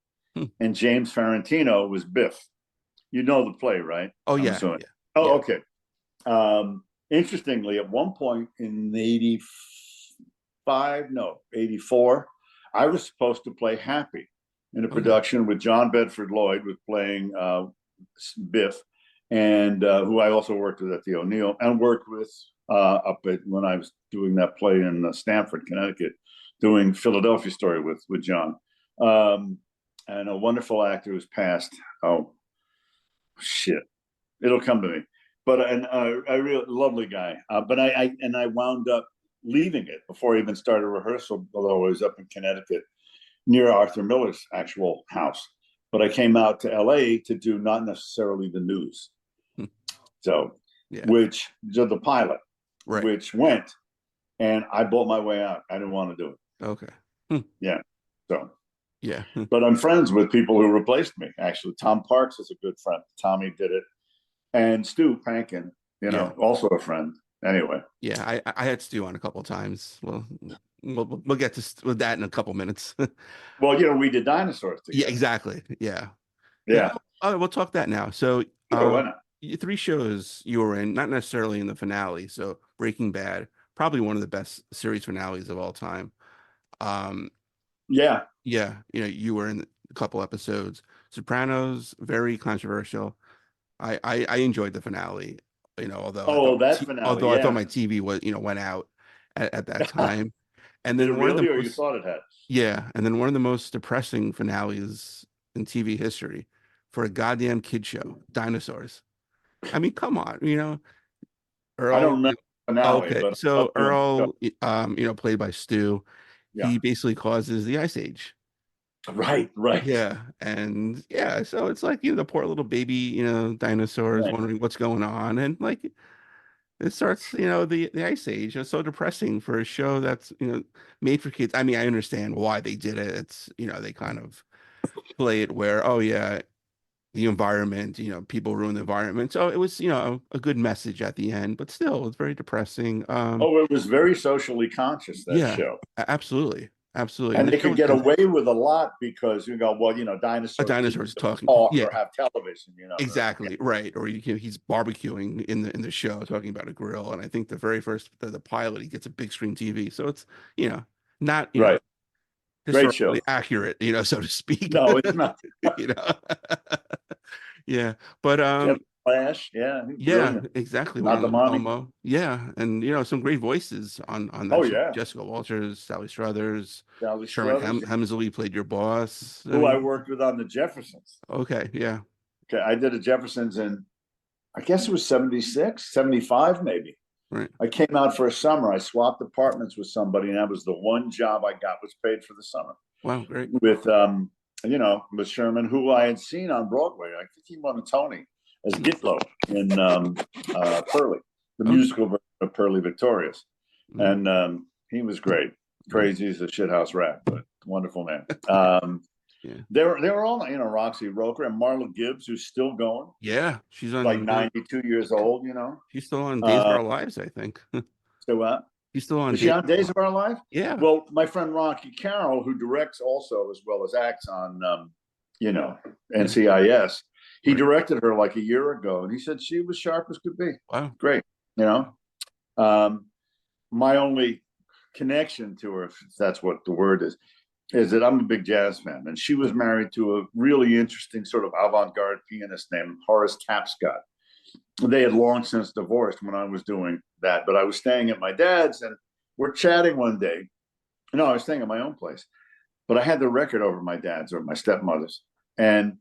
Speaker 2: and James Farentino was Biff. You know the play, right?
Speaker 1: Oh, yeah.
Speaker 2: Oh, okay. Interestingly, at one point in 84, I was supposed to play Happy in a production with John Bedford Lloyd, was playing Biff, and who I also worked with at the O'Neill, and worked with when I was doing that play in Stamford, Connecticut, doing Philadelphia Story with John, and a wonderful actor who's passed. Oh, shit, it'll come to me. But a real lovely guy. But I wound up leaving it before I even started rehearsal, although I was up in Connecticut near Arthur Miller's actual house. But I came out to LA to do not necessarily the news. So, the pilot, which went. and I bought my way out. I didn't want to do it.
Speaker 1: Okay.
Speaker 2: Yeah. So.
Speaker 1: Yeah.
Speaker 2: But I'm friends with people who replaced me. Actually, Tom Parks is a good friend. Tommy did it, and Stu Pankin, also a friend. Anyway.
Speaker 1: Yeah, I had Stu on a couple of times. Well, we'll get to that in a couple minutes.
Speaker 2: Well, we did Dinosaurs together.
Speaker 1: Yeah, exactly. Yeah.
Speaker 2: Yeah.
Speaker 1: We'll talk that now. So,
Speaker 2: sure, why not?
Speaker 1: 3 shows you were in, not necessarily in the finale. So, Breaking Bad, probably one of the best series finales of all time.
Speaker 2: Yeah.
Speaker 1: Yeah, you were in a couple episodes. Sopranos, very controversial. I enjoyed the finale. Although
Speaker 2: that finale.
Speaker 1: I thought my TV was went out at that time. And
Speaker 2: Did
Speaker 1: then
Speaker 2: it really, or you thought it had?
Speaker 1: Yeah, and then one of the most depressing finales in TV history for a goddamn kid show, Dinosaurs. I mean, come on,
Speaker 2: I don't
Speaker 1: Earl.
Speaker 2: remember the finale,
Speaker 1: Okay,
Speaker 2: but
Speaker 1: so Earl, played by Stu,
Speaker 2: yeah.
Speaker 1: he basically causes the Ice Age.
Speaker 2: Right.
Speaker 1: Yeah, and yeah, so it's like the poor little baby, dinosaurs
Speaker 2: Right.
Speaker 1: wondering what's going on, and like it starts, the Ice Age. It's so depressing for a show that's made for kids. I mean, I understand why they did it. It's they kind of play it where, oh yeah, the environment, people ruin the environment. So it was, a good message at the end, but still, it's very depressing.
Speaker 2: It was very socially conscious, that
Speaker 1: Yeah,
Speaker 2: show.
Speaker 1: absolutely, absolutely.
Speaker 2: And
Speaker 1: the
Speaker 2: they
Speaker 1: show
Speaker 2: could get away with a lot because
Speaker 1: a
Speaker 2: dinosaurs
Speaker 1: dinosaur's talking.
Speaker 2: talk
Speaker 1: Yeah,
Speaker 2: or have television.
Speaker 1: exactly right. Or he's barbecuing in the show, talking about a grill. And I think the very first the pilot, he gets a big screen TV, so it's not
Speaker 2: right. Great show.
Speaker 1: historically accurate, so to speak.
Speaker 2: No, it's not.
Speaker 1: you know. Yeah, but
Speaker 2: Flash, yeah,
Speaker 1: yeah, exactly.
Speaker 2: Not the mommy.
Speaker 1: Yeah, and some great voices on that
Speaker 2: Oh
Speaker 1: show.
Speaker 2: yeah,
Speaker 1: Jessica Walters, Sally Struthers,
Speaker 2: Sally
Speaker 1: Sherman
Speaker 2: Struthers,
Speaker 1: Hemsley played your boss.
Speaker 2: who I worked with on the Jeffersons.
Speaker 1: Okay, yeah.
Speaker 2: Okay, I did the Jeffersons in, I guess it was 76, 75 maybe.
Speaker 1: Right.
Speaker 2: I came out for a summer. I swapped apartments with somebody, and that was the one job I got, was paid for the summer.
Speaker 1: Wow, great.
Speaker 2: With with Sherman, who I had seen on Broadway. I think he won a Tony as Gitlow in Pearly, the musical version of Pearly Victorious. And he was great. Crazy as a shithouse rat, but wonderful man.
Speaker 1: Yeah.
Speaker 2: They were all, Roxy Roker and Marla Gibbs, who's still going.
Speaker 1: Yeah, she's on
Speaker 2: like 92 years old.
Speaker 1: She's still on Days of Our Lives, I think.
Speaker 2: So what?
Speaker 1: She's still on.
Speaker 2: Is she on Days of Our Lives?
Speaker 1: Yeah.
Speaker 2: Well, my friend Rocky Carroll, who directs also as well as acts on, NCIS, he directed her like a year ago, and he said she was sharp as could be.
Speaker 1: Wow,
Speaker 2: great. My only connection to her, if that's what the word is that I'm a big jazz fan, and she was married to a really interesting sort of avant-garde pianist named Horace Tapscott. They had long since divorced when I was doing that, but I was staying at my dad's, and we're chatting one day. No, I was staying at my own place, but I had the record over my dad's or my stepmother's, and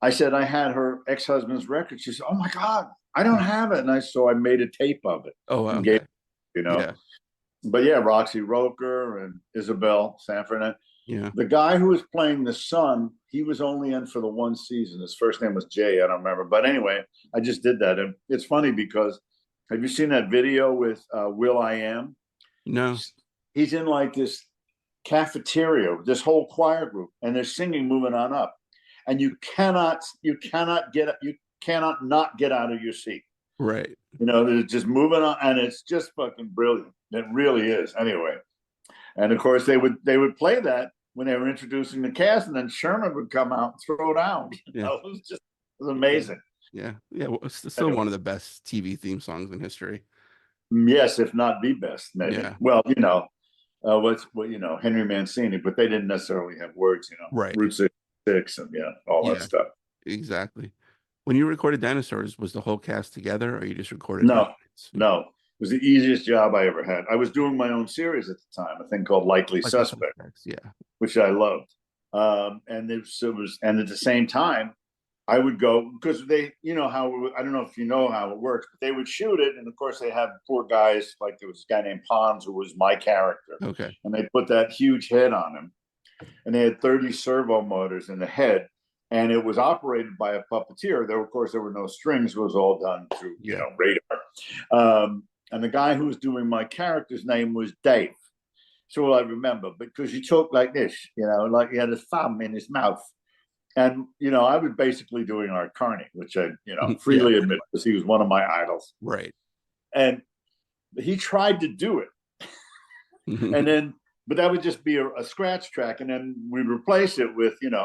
Speaker 2: I said I had her ex-husband's record. She said, "Oh my God, I don't have it," and I made a tape of it.
Speaker 1: Oh, wow.
Speaker 2: And gave, Yeah. But yeah, Roxy Roker and Isabel Sanford.
Speaker 1: Yeah.
Speaker 2: The guy who was playing the son, he was only in for the one season. His first name was Jay. I don't remember. But anyway, I just did that. And it's funny because, have you seen that video with will.i.am?
Speaker 1: No.
Speaker 2: He's in like this cafeteria, this whole choir group, and they're singing Moving On Up. And you cannot not get out of your seat.
Speaker 1: Right.
Speaker 2: They're just moving on, and it's just fucking brilliant. It really is. Anyway. And of course, they would play that when they were introducing the cast, and then Sherman would come out and throw down. It was amazing.
Speaker 1: Yeah. Well, it's still one of the best TV theme songs in history.
Speaker 2: Yes, if not the best, maybe.
Speaker 1: Yeah.
Speaker 2: Well, Henry Mancini, but they didn't necessarily have words.
Speaker 1: Right.
Speaker 2: Route 66 and all that stuff.
Speaker 1: Exactly. When you recorded Dinosaurs, was the whole cast together, or you just recorded?
Speaker 2: No. It was the easiest job I ever had. I was doing my own series at the time, a thing called Likely Suspects, which I loved. And it was, and at the same time, I would go, because they, I don't know if you know how it works, but they would shoot it, and of course they have poor guys, like there was a guy named Pons who was my character.
Speaker 1: Okay. And
Speaker 2: they put that huge head on him, and they had 30 servo motors in the head, and it was operated by a puppeteer. There were no strings. It was all done through, radar. And the guy who was doing my character's name was Dave. So all I remember, because he talked like this, like he had his thumb in his mouth. And, I was basically doing Art Carney, which I, freely admit, because he was one of my idols.
Speaker 1: Right.
Speaker 2: And he tried to do it. And then, but that would just be a scratch track. And then we'd replace it with, and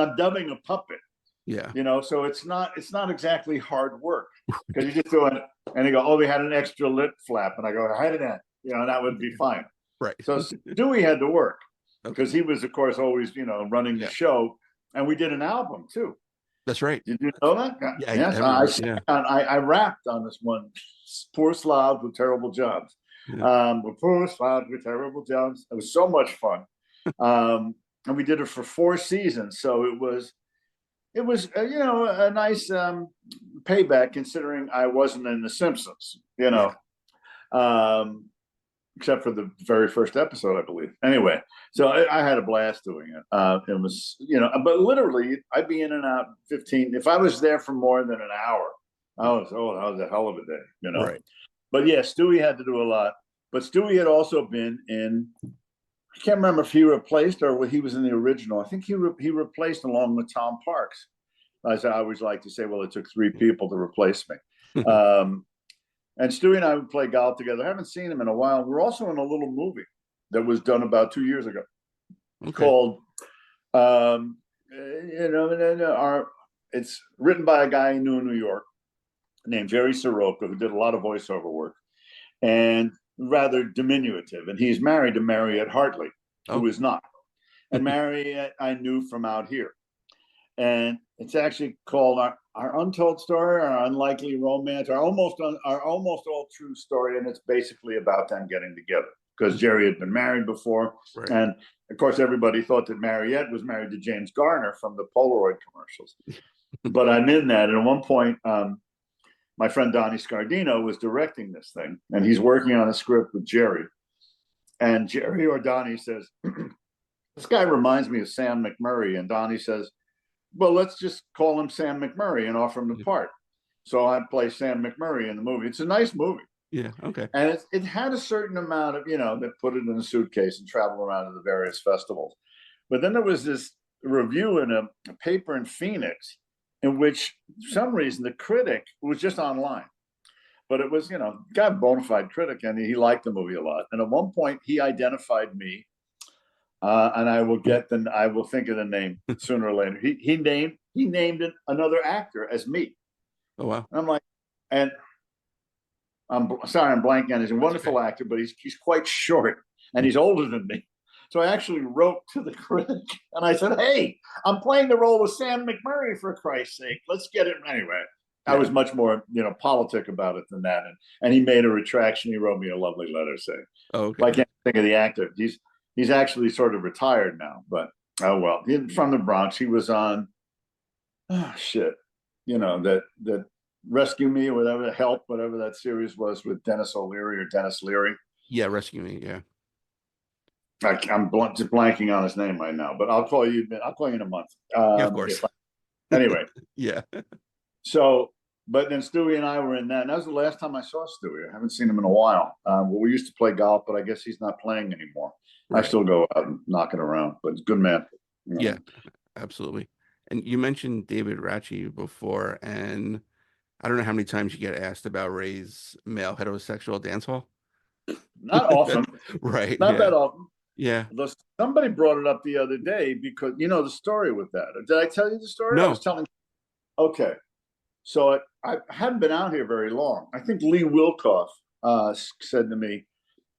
Speaker 2: I'm dubbing a puppet.
Speaker 1: Yeah.
Speaker 2: So it's not exactly hard work, because you're just doing it. And they go, oh, we had an extra lip flap. And I go, I had that, and that would be fine.
Speaker 1: Right.
Speaker 2: So Stewie had to work, because he was, of course, always, running the show. And we did an album too.
Speaker 1: That's right.
Speaker 2: Did you know that?
Speaker 1: Yeah.
Speaker 2: Yes. I rapped on this one. Poor Slavs with terrible jobs. Yeah. Poor Slavs with terrible jobs. It was so much fun. And we did it for 4 seasons. So it was a nice payback, considering I wasn't in The Simpsons, except for the very first episode, I believe. Anyway, so I had a blast doing it. It was, but literally I'd be in and out 15. If I was there for more than an hour, that was a hell of a day,
Speaker 1: Right.
Speaker 2: But yeah, Stewie had to do a lot. But Stewie had also been in, I can't remember if he replaced or he was in the original. I think he replaced along with Tom Parks. As I always like to say, well, it took 3 people to replace me. And Stewie and I would play golf together. I haven't seen him in a while. We're also in a little movie that was done about 2 years ago, called, it's written by a guy in New York named Jerry Soroka, who did a lot of voiceover work, and rather diminutive. And he's married to Mariette Hartley, who is not. And Mariette I knew from out here. And it's actually called our Untold Story, our Unlikely Romance, our almost all true story. And it's basically about them getting together, because Jerry had been married before. Right. And of course, everybody thought that Mariette was married to James Garner from the Polaroid commercials. But I'm in that. And at one point, my friend Donnie Scardino was directing this thing, and he's working on a script with Jerry. And Jerry or Donnie says, this guy reminds me of Sam McMurray. And Donnie says, well, let's just call him Sam McMurray and offer him the part. So I play Sam McMurray in the movie. It's a nice movie.
Speaker 1: Yeah, okay.
Speaker 2: And it had a certain amount of, that put it in a suitcase and travel around to the various festivals. But then there was this review in a paper in Phoenix, in which, for some reason, the critic was just online. But it was, got a bona fide critic, and he liked the movie a lot. And at one point, he identified me. And I will think of the name sooner or later. He named another actor as me.
Speaker 1: Oh wow!
Speaker 2: And I'm like, and I'm sorry, I'm blanking on. He's a wonderful actor, but he's quite short, and he's older than me. So I actually wrote to the critic, and I said, "Hey, I'm playing the role of Sam McMurray, for Christ's sake. Let's get it anyway." Yeah. I was much more, politic about it than that, and he made a retraction. He wrote me a lovely letter saying,
Speaker 1: "Oh, okay."
Speaker 2: I can't think of the actor. He's actually sort of retired now, but oh well. He's from the Bronx. He was on, that Rescue Me or whatever, Help, whatever that series was with Dennis Leary.
Speaker 1: Yeah, Rescue Me. Yeah.
Speaker 2: I'm just blanking on his name right now, but I'll call you in a month.
Speaker 1: Yeah, of course.
Speaker 2: Anyway.
Speaker 1: Yeah.
Speaker 2: So, but then Stewie and I were in that. And that was the last time I saw Stewie. I haven't seen him in a while. We used to play golf, but I guess he's not playing anymore. Right. I still go out and knock it around, but it's a good man.
Speaker 1: Yeah, absolutely. And you mentioned David Ratchie before, and I don't know how many times you get asked about Ray's male heterosexual dance hall.
Speaker 2: Not often.
Speaker 1: Right.
Speaker 2: Not that often.
Speaker 1: Yeah.
Speaker 2: Somebody brought it up the other day, because the story with that. Did I tell you the story?
Speaker 1: No.
Speaker 2: I was telling. Okay. So I hadn't been out here very long. I think Lee Wilkoff said to me,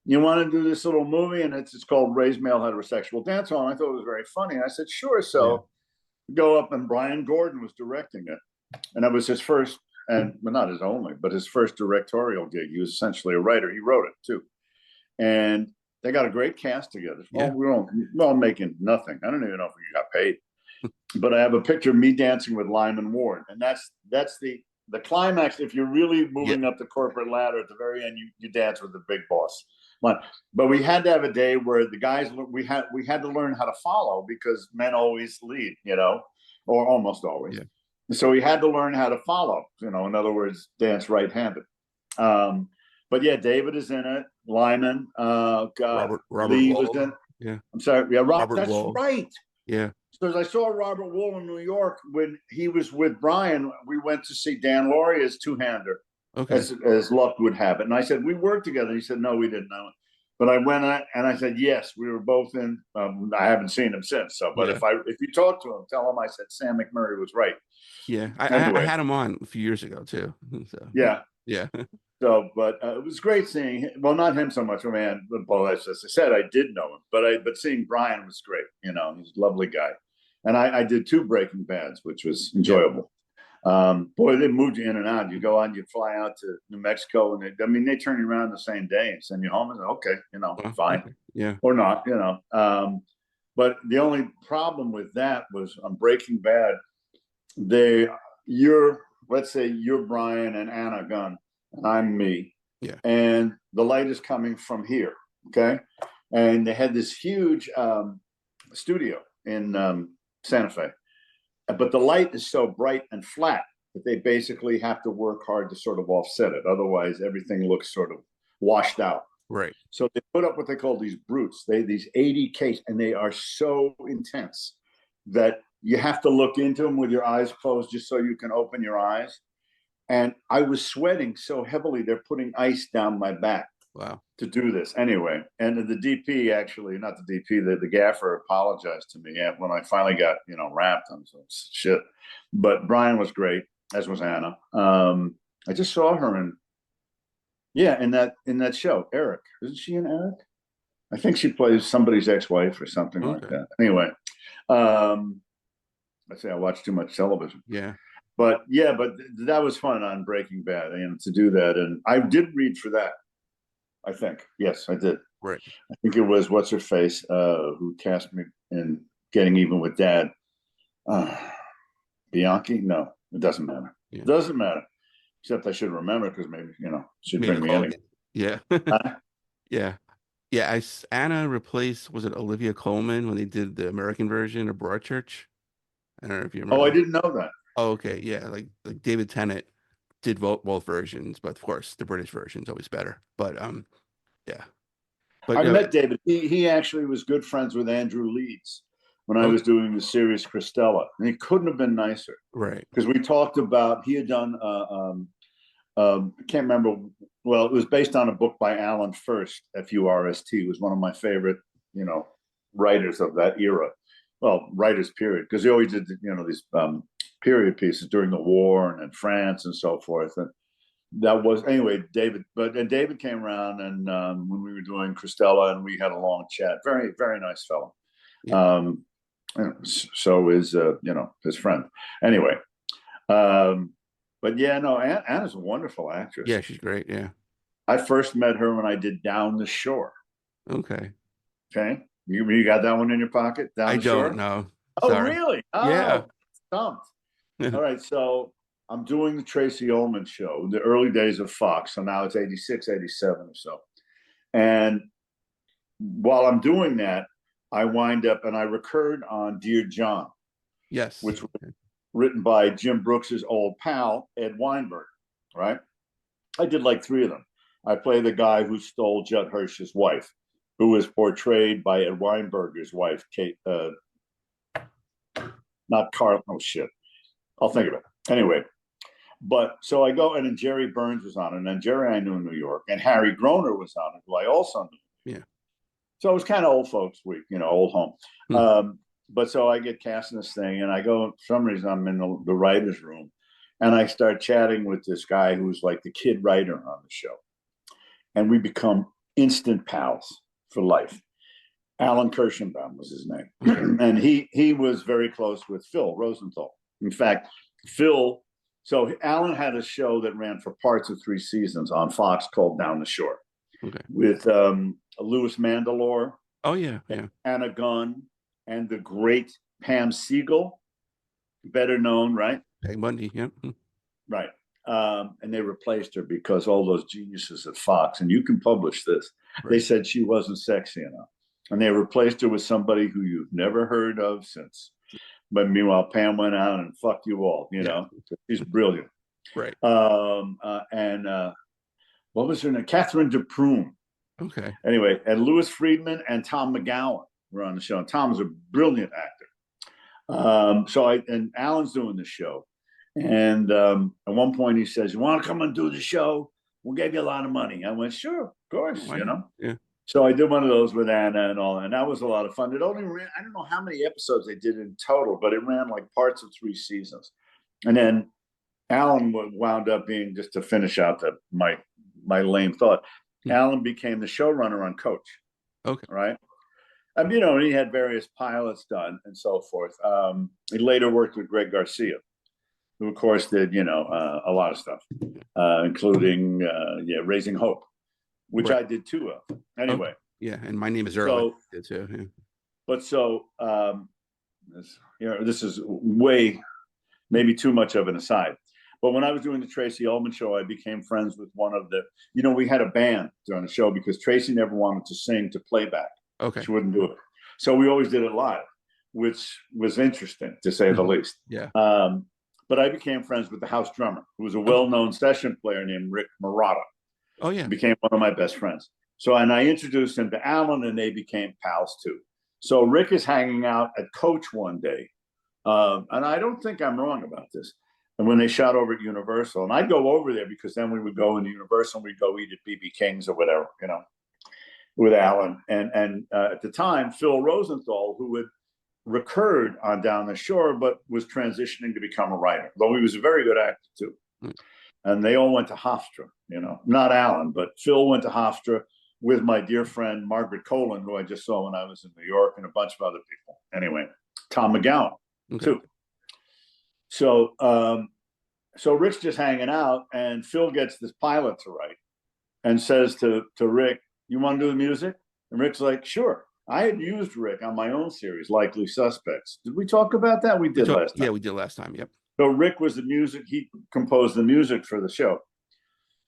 Speaker 2: you want to do this little movie? And it's called Ray's Male Heterosexual Dance Hall. And I thought it was very funny. And I said, sure. So go up, and Brian Gordon was directing it. And that was his first, not his only, but his first directorial gig. He was essentially a writer. He wrote it too. And they got a great cast together. Yeah. We're all making nothing. I don't even know if we got paid. But I have a picture of me dancing with Lyman Ward. And that's the climax. If you're really moving up the corporate ladder, at the very end, you dance with the big boss. But we had to have a day where the guys, we had to learn how to follow, because men always lead, or almost always. Yeah. So we had to learn how to follow, in other words, dance right-handed. But yeah, David is in it. Lyman,
Speaker 1: Robert
Speaker 2: Lee was
Speaker 1: Wool.
Speaker 2: in.
Speaker 1: Yeah.
Speaker 2: I'm sorry. Yeah,
Speaker 1: Robert
Speaker 2: that's
Speaker 1: Wool.
Speaker 2: right.
Speaker 1: Yeah.
Speaker 2: Because I saw Robert Wool in New York when he was with Brian. We went to see Dan Laurier's two-hander, as luck would have it. And I said, we worked together. He said, no, we didn't know it. But I went and I said, yes, we were both in. I haven't seen him since. So, but if you talk to him, tell him I said Sam McMurray was right.
Speaker 1: Yeah, I had him on a few years ago too. So
Speaker 2: yeah.
Speaker 1: So,
Speaker 2: but it was great seeing him. Well, not him so much, man. Well, as I said, I did know him, but seeing Brian was great. You know, he's a lovely guy. And I did 2 Breaking Bads, which was enjoyable. Boy, they moved you in and out. You go on, you fly out to New Mexico, and they turn you around the same day and send you home. And okay, fine, or not, But the only problem with that was on Breaking Bad, let's say you're Brian and Anna Gunn, and I'm me, and the light is coming from here, okay, and they had this huge studio in Santa Fe. But the light is so bright and flat that they basically have to work hard to sort of offset it. Otherwise, everything looks sort of washed out.
Speaker 1: Right.
Speaker 2: So they put up what they call these brutes. These 80Ks, and they are so intense that you have to look into them with your eyes closed just so you can open your eyes. And I was sweating so heavily, they're putting ice down my back.
Speaker 1: Wow.
Speaker 2: To do this anyway. And the DP, actually, not the DP, the gaffer apologized to me when I finally got, wrapped on some shit. But Brian was great, as was Anna. I just saw her in that show, Eric. Isn't she in Eric? I think she plays somebody's ex-wife or something like that. Anyway, I say I watch too much television.
Speaker 1: Yeah.
Speaker 2: But that was fun on Breaking Bad, to do that. And I did read for that. I think. Yes, I did.
Speaker 1: Right.
Speaker 2: I think it was what's her face who cast me in Getting Even with Dad. Bianchi? No, it doesn't matter. Yeah. It doesn't matter. Except I should remember because maybe, she'd bring me in.
Speaker 1: Yeah. Yeah. Anna replaced, was it Olivia Colman when they did the American version of Broadchurch? I don't know if you remember.
Speaker 2: Oh, I didn't know that.
Speaker 1: Oh, okay. Yeah. Like David Tennant did both versions, but of course the British version is always better. But yeah. But
Speaker 2: I met David. He actually was good friends with Andrew Leeds when I was doing the series Christella, and he couldn't have been nicer.
Speaker 1: Right.
Speaker 2: Because we talked about, he had done I can't remember. Well, it was based on a book by Alan Furst, F-U-R-S-T. It was one of my favorite, writers of that era. Well, writers period, because he always did these period pieces during the war and in France and so forth. And that was anyway, David. But David came around and when we were doing Christella, and we had a long chat. Very, very nice fellow. Yeah. So is his friend. Anyway, but yeah, no, Anna's a wonderful actress.
Speaker 1: Yeah, she's great. Yeah,
Speaker 2: I first met her when I did Down the Shore.
Speaker 1: Okay.
Speaker 2: You got that one in your pocket? Down the Shore?
Speaker 1: I don't know.
Speaker 2: Oh, sorry. Really? Oh,
Speaker 1: yeah.
Speaker 2: Stumped. All right, so I'm doing the Tracy Ullman show, the early days of Fox. So now it's 86, 87 or so. And while I'm doing that, I wind up and I recurred on Dear John.
Speaker 1: Yes.
Speaker 2: Which was written by Jim Brooks's old pal, Ed Weinberg, right? I did like 3 of them. I play the guy who stole Judd Hirsch's wife, who was portrayed by Ed Weinberger's wife, Kate, not Carl, oh shit. I'll think of it. Anyway, but so I go, and then Jerry Burns was on it, and then Jerry I knew in New York, and Harry Groner was on it, who I also knew.
Speaker 1: Yeah.
Speaker 2: So it was kind of old folks week, old home. But so I get cast in this thing, and I go, for some reason, I'm in the writer's room, and I start chatting with this guy who's like the kid writer on the show. And we become instant pals for life. Alan Kirschenbaum was his name. And he was very close with Phil Rosenthal. In fact, so Alan had a show that ran for parts of 3 seasons on Fox called Down the Shore. With Louis Mandylor.
Speaker 1: Oh, yeah.
Speaker 2: Anna Gunn and the great Pam Siegel, better known, right?
Speaker 1: Peg Bundy, yeah.
Speaker 2: Right. And they replaced her because all those geniuses at Fox, and you can publish this, they said she wasn't sexy enough. And they replaced her with somebody who you've never heard of since. But meanwhile, Pam went out and fucked you all, She's brilliant.
Speaker 1: Right.
Speaker 2: what was her name? Catherine DePrume.
Speaker 1: Okay.
Speaker 2: Anyway, and Louis Friedman and Tom McGowan were on the show. And Tom was a brilliant actor. And Alan's doing the show. And at one point he says, "You want to come and do the show? We'll give you a lot of money." I went, "Sure, of course, you know."
Speaker 1: Yeah.
Speaker 2: So I did one of those with Anna and all, and that was a lot of fun. It only ran, I don't know how many episodes they did in total, but it ran like parts of 3 seasons. And then Alan wound up being, just to finish out my lame thought, Alan became the showrunner on Coach.
Speaker 1: Okay.
Speaker 2: Right. And, you know, he had various pilots done and so forth. He later worked with Greg Garcia, who, of course, did, you know, a lot of stuff, including, Raising Hope, which I did 2 of. Anyway.
Speaker 1: Okay. Yeah. And My Name is Earl. I did too. Yeah.
Speaker 2: But so, this is way, maybe too much of an aside. But when I was doing the Tracy Ullman show, I became friends with one of the, you know, we had a band during the show because Tracy never wanted to sing to playback.
Speaker 1: Okay.
Speaker 2: She wouldn't do it. So we always did it live, which was interesting, to say the least.
Speaker 1: Yeah.
Speaker 2: But I became friends with the house drummer, who was a well-known session player named Rick Marotta.
Speaker 1: Oh, yeah.
Speaker 2: He became one of my best friends. So, and I introduced him to Alan, and they became pals too. So Rick is hanging out at Coach one day. And I don't think I'm wrong about this. And when they shot over at Universal, and I'd go over there because then we would go into Universal and we'd go eat at BB King's or whatever, you know, with Alan. And at the time, Phil Rosenthal, who had recurred on Down the Shore, but was transitioning to become a writer, though he was a very good actor too. And they all went to Hofstra, you know, not Alan, but Phil went to Hofstra with my dear friend, Margaret Colin, who I just saw when I was in New York, and a bunch of other people. Anyway, Tom McGowan too. So Rick's just hanging out, and Phil gets this pilot to write and says to Rick, "You want to do the music?" And Rick's like, "Sure." I had used Rick on my own series, Likely Suspects. Did we talk about that? We did last time.
Speaker 1: Yeah, we did last time. Yep.
Speaker 2: So Rick was the music. He composed the music for the show.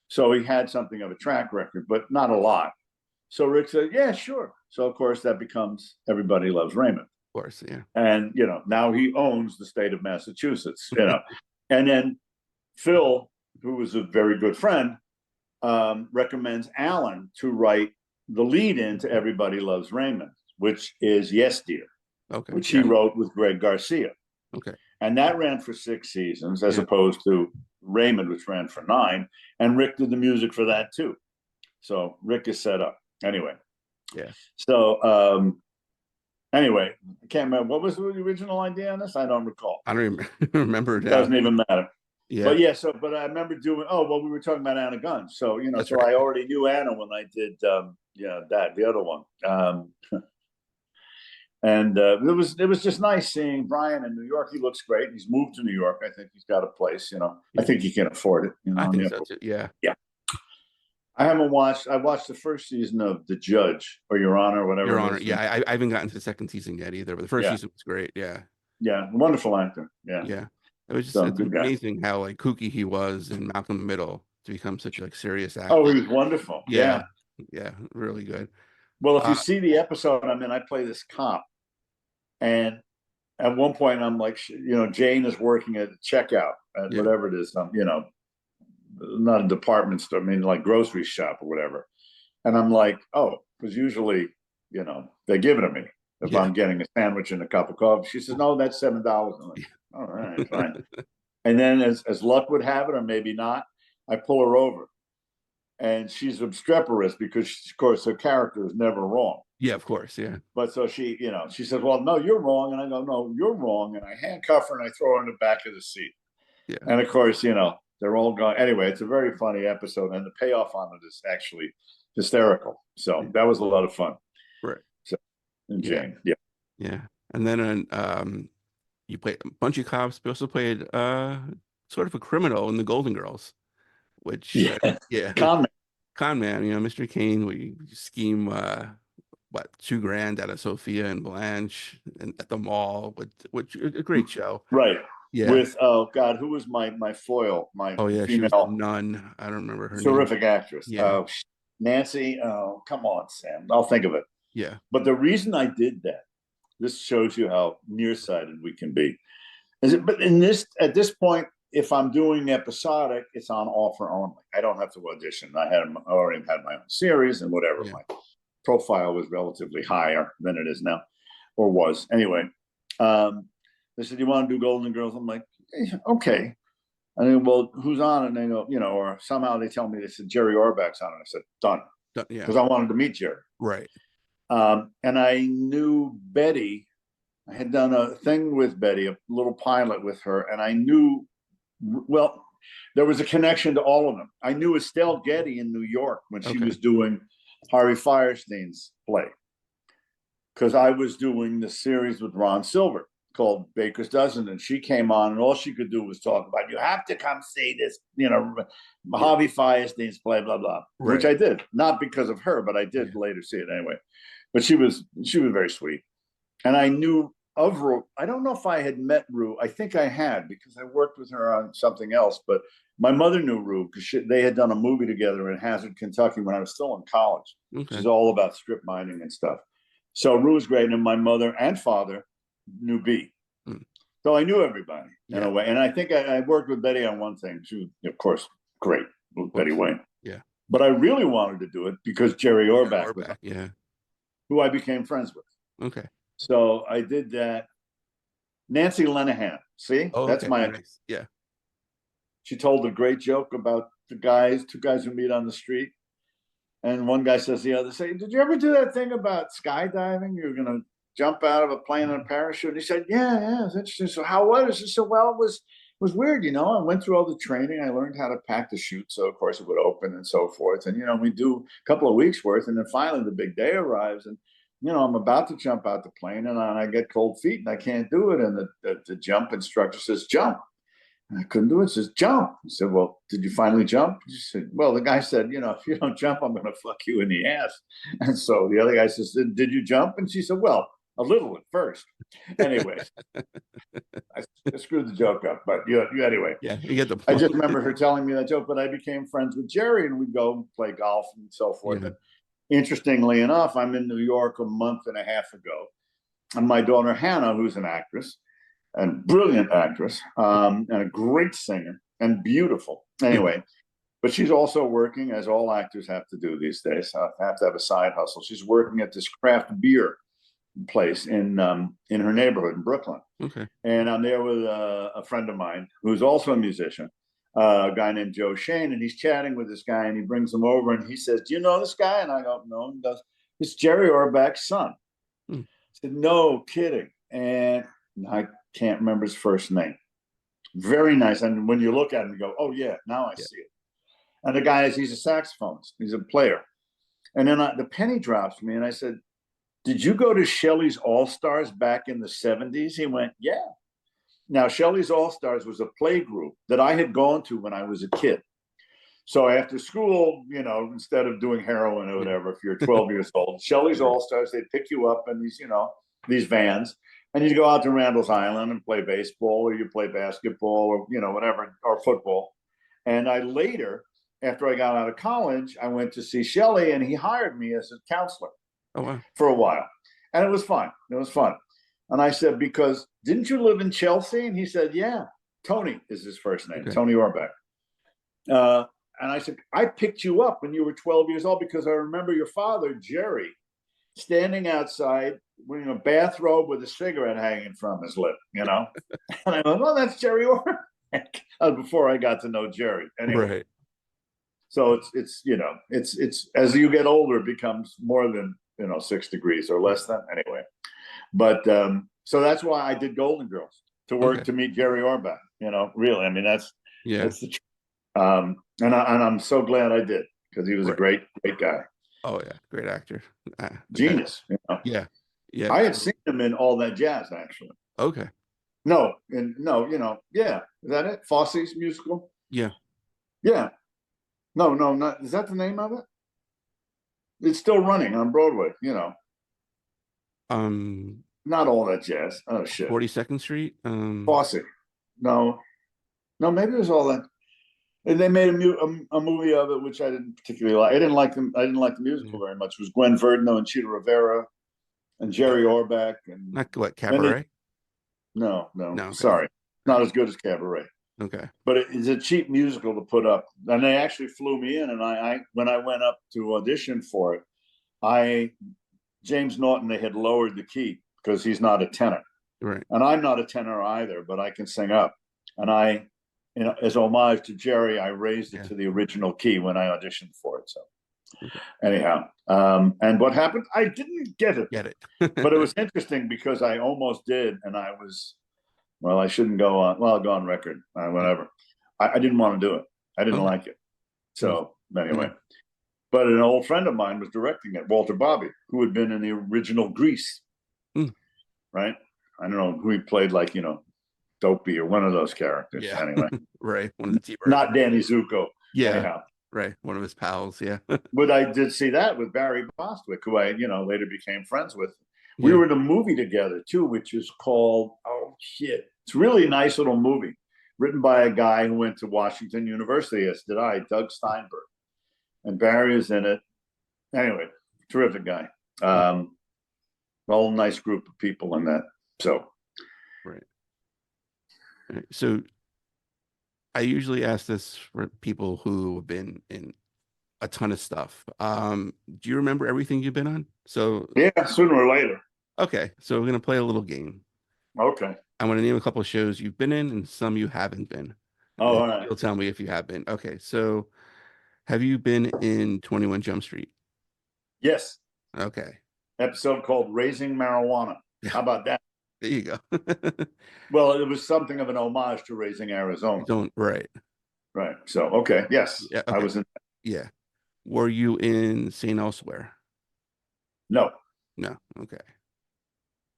Speaker 2: So he had something of a track record, but not a lot. So Rick said, "Yeah, sure." So, of course, that becomes Everybody Loves Raymond.
Speaker 1: Of course, yeah.
Speaker 2: And, you know, now he owns the state of Massachusetts, you know. And then Phil, who was a very good friend, recommends Alan to write the lead in to Everybody Loves Raymond, which is Yes, Dear, which he wrote with Greg Garcia.
Speaker 1: Okay.
Speaker 2: And that ran for 6 seasons as opposed to Raymond, which ran for 9. And Rick did the music for that too. So Rick is set up. Anyway.
Speaker 1: Yeah.
Speaker 2: So, anyway, I can't remember. What was the original idea on this? I don't recall.
Speaker 1: I don't remember. It
Speaker 2: doesn't even matter.
Speaker 1: Yeah.
Speaker 2: But yeah, but I remember doing, we were talking about Anna Gunn. So, you know, I already knew Anna when I did, the other one. And it was just nice seeing Brian in New York. He looks great. He's moved to New York. I think he's got a place, you know. I think he can afford it. You know?
Speaker 1: I think so too. Yeah.
Speaker 2: Yeah. I watched the first season of The Judge, or Your Honor, or whatever.
Speaker 1: Your Honor. Yeah. I haven't gotten to the second season yet either, but the first season was great. Yeah.
Speaker 2: Yeah. Wonderful actor. Yeah.
Speaker 1: Yeah. It was just amazing how like kooky he was in Malcolm in the Middle to become such a like serious actor.
Speaker 2: Oh, he was wonderful.
Speaker 1: Yeah. Yeah. Really good.
Speaker 2: Well, if you see the episode I'm in, I play this cop. And at one point I'm like, you know, Jane is working at checkout at whatever it is, you know, not a department store, I mean, like grocery shop or whatever. And I'm like, oh, because usually, you know, they give it to me if I'm getting a sandwich and a cup of coffee. She says, "No, that's $7." I'm like, all right, fine. And then as luck would have it, or maybe not, I pull her over. And she's obstreperous because, of course, her character is never wrong.
Speaker 1: Yeah, of course, yeah.
Speaker 2: But so she, you know, she says, "Well, no, you're wrong." And I go, "No, you're wrong." And I handcuff her and I throw her in the back of the seat. Yeah. And of course, you know, they're all gone. Anyway, it's a very funny episode, and the payoff on it is actually hysterical. So that was a lot of fun.
Speaker 1: Right.
Speaker 2: So, and Jane,
Speaker 1: yeah. And then you played a bunch of cops, but also played sort of a criminal in the Golden Girls, which con man. You know, Mr. Kane, we scheme $2,000 out of Sophia and Blanche and at the mall, which a great show.
Speaker 2: Right.
Speaker 1: Yeah.
Speaker 2: With who was my foil?
Speaker 1: Female, she was a nun. I don't remember her name.
Speaker 2: Terrific actress.
Speaker 1: Yeah.
Speaker 2: Nancy. Oh, come on, Sam. I'll think of it.
Speaker 1: Yeah.
Speaker 2: But the reason I did that, this shows you how nearsighted we can be. Is it? But at this point, if I'm doing episodic, it's on offer only. I don't have to audition. I already had my own series and whatever. Yeah. My profile was relatively higher than it is now, or was anyway. They said, "You want to do Golden Girls?" I'm like, okay. I mean, well, who's on? And they go, or somehow they tell me, they said Jerry Orbach's on it. I said, done. Yeah. Because I wanted to meet Jerry.
Speaker 1: Right.
Speaker 2: And I knew Betty. I had done a thing with Betty, a little pilot with her, and I knew, well, there was a connection to all of them. I knew Estelle Getty in New York when she was doing Harvey Fierstein's play, because I was doing the series with Ron Silver called Baker's Dozen, and she came on, and all she could do was talk about, you have to come see this, Harvey Fierstein's play, blah blah, right. Which I did, not because of her, but I did later see it anyway. But she was very sweet, and I knew of Rue. I don't know if I had met Rue. I think I had, because I worked with her on something else. But my mother knew Rue because they had done a movie together in Hazard, Kentucky when I was still in college. Which is all about strip mining and stuff. So Rue was great, and my mother and father knew B. So I knew everybody in a way. And I think I worked with Betty on one thing. She was, of course, great with Betty Wayne.
Speaker 1: Yeah.
Speaker 2: But I really wanted to do it because Jerry Orbach was on, who I became friends with.
Speaker 1: Okay.
Speaker 2: So I did that. Nancy Lenahan. See? That's my
Speaker 1: nice. Yeah.
Speaker 2: She told a great joke about two guys who meet on the street. And one guy says the other, say, did you ever do that thing about skydiving? You're gonna jump out of a plane in a parachute. And he said, yeah, it's interesting. So how was it? He said, well, it was weird, I went through all the training. I learned how to pack the chute, so of course it would open and so forth. And we do a couple of weeks worth, and then finally the big day arrives, and I'm about to jump out the plane, and I get cold feet, and I can't do it. And the jump instructor says, jump. And I couldn't do it. He says, jump. I said, well, did you finally jump? He said, well, the guy said, if you don't jump, I'm going to fuck you in the ass. And so the other guy says, did you jump? And she said, well, a little at first. Anyway, I screwed the joke up, but anyway.
Speaker 1: Yeah, you get the point.
Speaker 2: I just remember her telling me that joke, but I became friends with Jerry, and we'd go play golf and so forth. And interestingly enough, I'm in New York a month and a half ago, and my daughter Hannah, who's an actress, and brilliant actress, and a great singer, and beautiful. Anyway, but she's also working, as all actors have to do these days. I have to have a side hustle. She's working at this craft beer place in her neighborhood in Brooklyn.
Speaker 1: Okay.
Speaker 2: And I'm there with a friend of mine who's also a musician, a guy named Joe Shane, and he's chatting with this guy, and he brings him over, and he says, do you know this guy? And I go, no. He goes, it's Jerry Orbach's son. I said, no kidding. And I can't remember his first name. Very nice. And when you look at him, you go, oh yeah, now I see it. And the guy he's a saxophonist. He's a player. And then the penny drops me, and I said, did you go to Shelley's All-Stars back in the 70s? He went, yeah. Now, Shelley's All-Stars was a play group that I had gone to when I was a kid. So after school, instead of doing heroin or whatever, if you're 12 years old, Shelley's All-Stars, they'd pick you up in these vans, and you'd go out to Randall's Island and play baseball, or you play basketball, or, whatever, or football. And I later, after I got out of college, I went to see Shelley, and he hired me as a counselor.
Speaker 1: Oh, wow.
Speaker 2: For a while. And it was fun. And I said, because didn't you live in Chelsea? And he said, yeah. Tony is his first name, Tony Orbach. And I said, I picked you up when you were 12 years old because I remember your father, Jerry, standing outside wearing a bathrobe with a cigarette hanging from his lip, And I went, oh, that's Jerry Orbach. Before I got to know Jerry. Anyway.
Speaker 1: Right.
Speaker 2: So it's as you get older, it becomes more than 6 degrees or less than, anyway. But so that's why I did Golden Girls, to work to meet Jerry Orbach. Really, I mean that's the truth. And I'm so glad I did, because he was a great guy.
Speaker 1: Oh yeah, great actor,
Speaker 2: genius.
Speaker 1: Yeah.
Speaker 2: I had seen him in All That Jazz, actually.
Speaker 1: Okay.
Speaker 2: No, is that it? Fosse's musical.
Speaker 1: Yeah.
Speaker 2: Yeah. No, not is that the name of it? It's still running on Broadway, Not All That Jazz. Oh shit.
Speaker 1: 42nd Street.
Speaker 2: Fosse. No, maybe it was All That. And they made a movie of it, which I didn't particularly like. I didn't like the musical very much. It was Gwen Verdon and Cheetah Rivera and Jerry Orbach and
Speaker 1: not what, Cabaret?
Speaker 2: No. Sorry, not as good as Cabaret.
Speaker 1: Okay.
Speaker 2: But it's a cheap musical to put up. And they actually flew me in. And I when I went up to audition for it, James Norton, they had lowered the key because he's not a tenor.
Speaker 1: Right.
Speaker 2: And I'm not a tenor either, but I can sing up. And as homage to Jerry, I raised it to the original key when I auditioned for it. So anyhow, and what happened? I didn't get it. But it was interesting because I almost did. And I was, well, I shouldn't go on. Well, I'll go on record, whatever. I didn't want to do it. I didn't like it. So anyway, but an old friend of mine was directing it, Walter Bobby, who had been in the original Grease. Right? I don't know who he played, like, Dopey or one of those characters. Anyway.
Speaker 1: Right. One of the T-Birds.
Speaker 2: Not Danny Zuko.
Speaker 1: Yeah.
Speaker 2: Anyhow.
Speaker 1: Right. One of his pals. Yeah.
Speaker 2: But I did see that with Barry Bostwick, who I, later became friends with. We were in a movie together too, which is called, it's really a nice little movie written by a guy who went to Washington University, as did I, Doug Steinberg. And Barry is in it. Anyway, terrific guy. All nice group of people in that. So.
Speaker 1: Right. So I usually ask this for people who have been in a ton of stuff. Do you remember everything you've been on? So
Speaker 2: yeah, sooner or later.
Speaker 1: Okay, so we're gonna play a little game.
Speaker 2: Okay.
Speaker 1: I'm gonna name a couple of shows you've been in and some you haven't been.
Speaker 2: All right.
Speaker 1: You'll tell me if you have been. Okay, so have you been in 21 Jump Street?
Speaker 2: Yes.
Speaker 1: Okay.
Speaker 2: Episode called Raising Marijuana. How about that?
Speaker 1: There you go.
Speaker 2: Well, it was something of an homage to Raising Arizona.
Speaker 1: Right.
Speaker 2: So, okay. Yes.
Speaker 1: Yeah, okay.
Speaker 2: I was in.
Speaker 1: Yeah. Were you in St. Elsewhere?
Speaker 2: No.
Speaker 1: Okay.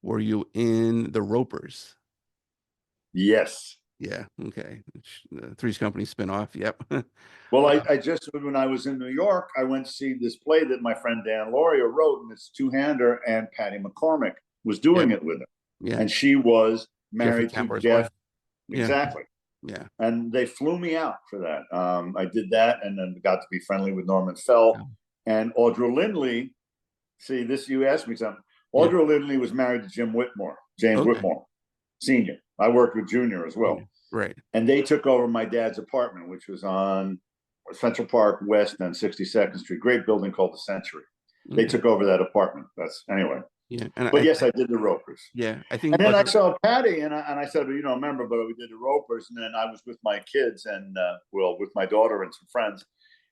Speaker 1: Were you in The Ropers?
Speaker 2: Yes.
Speaker 1: Yeah. Okay. The Three's Company spinoff. Yep.
Speaker 2: Well, I just, when I was in New York, I went to see this play that my friend Dan Lauria wrote, and it's two-hander, and Patty McCormick was doing it with her.
Speaker 1: Yeah.
Speaker 2: And she was married to Jeff. Exactly.
Speaker 1: Yeah.
Speaker 2: And they flew me out for that. I did that, and then got to be friendly with Norman Felt and Audra Lindley. See, this, you asked me something. Audra Lindley was married to James Whitmore, Sr. I worked with Junior as well.
Speaker 1: Right.
Speaker 2: And they took over my dad's apartment, which was on Central Park West and 62nd Street. Great building called the Century. They took over that apartment. That's anyway.
Speaker 1: Yeah.
Speaker 2: But yes, I did the Ropers.
Speaker 1: Yeah. I think.
Speaker 2: And then I saw Patty, and I said, well, you don't remember, but we did the Ropers. And then I was with my kids and, with my daughter and some friends.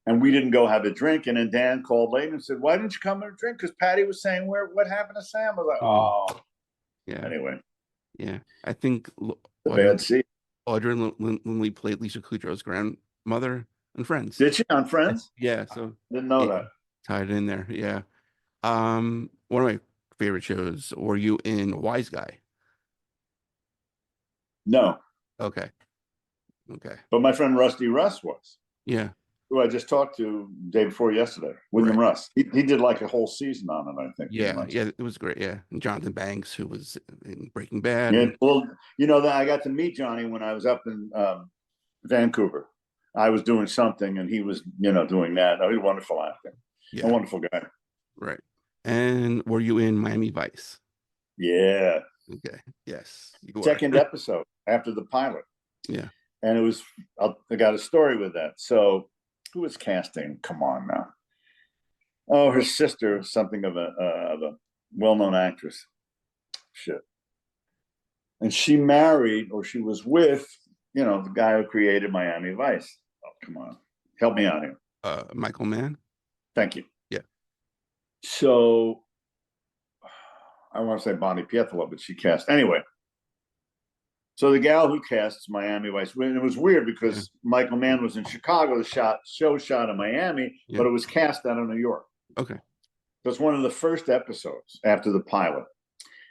Speaker 2: And we didn't go have a drink. And then Dan called later and said, why didn't you come and drink? Because Patty was saying, what happened to Sam? I was like, oh.
Speaker 1: Yeah.
Speaker 2: Anyway.
Speaker 1: Yeah. I think
Speaker 2: the bad seat.
Speaker 1: Audra Lindley played Lisa Kudrow's grandmother and Friends.
Speaker 2: Did she on Friends?
Speaker 1: Yeah. So
Speaker 2: didn't know that.
Speaker 1: Tied in there. Yeah. One of my favorite shows. Were you in Wise Guy?
Speaker 2: No.
Speaker 1: Okay.
Speaker 2: But my friend Rusty Russ was.
Speaker 1: Yeah.
Speaker 2: Who I just talked to the day before yesterday, William Russ. He did like a whole season on it, I think.
Speaker 1: Yeah, it was great. Yeah, and Jonathan Banks, who was in Breaking Bad.
Speaker 2: Yeah, well, I got to meet Johnny when I was up in Vancouver. I was doing something, and he was, doing that. Oh, he's a wonderful actor. Yeah. A wonderful guy.
Speaker 1: Right. And were you in Miami Vice?
Speaker 2: Yeah.
Speaker 1: Okay. Yes.
Speaker 2: Second episode after the pilot.
Speaker 1: Yeah.
Speaker 2: And it was, I got a story with that. So, who was casting? Come on now. Oh, her sister was something of a well-known actress. Shit. And she married, or she was with, the guy who created Miami Vice. Oh, come on. Help me out here.
Speaker 1: Michael Mann?
Speaker 2: Thank you.
Speaker 1: Yeah.
Speaker 2: So, I want to say Bonnie Piethala, but she cast. Anyway. So the gal who casts Miami Vice, and it was weird because Michael Mann was in Chicago, the show shot in Miami, but it was cast out of New York.
Speaker 1: Okay.
Speaker 2: So it's one of the first episodes after the pilot.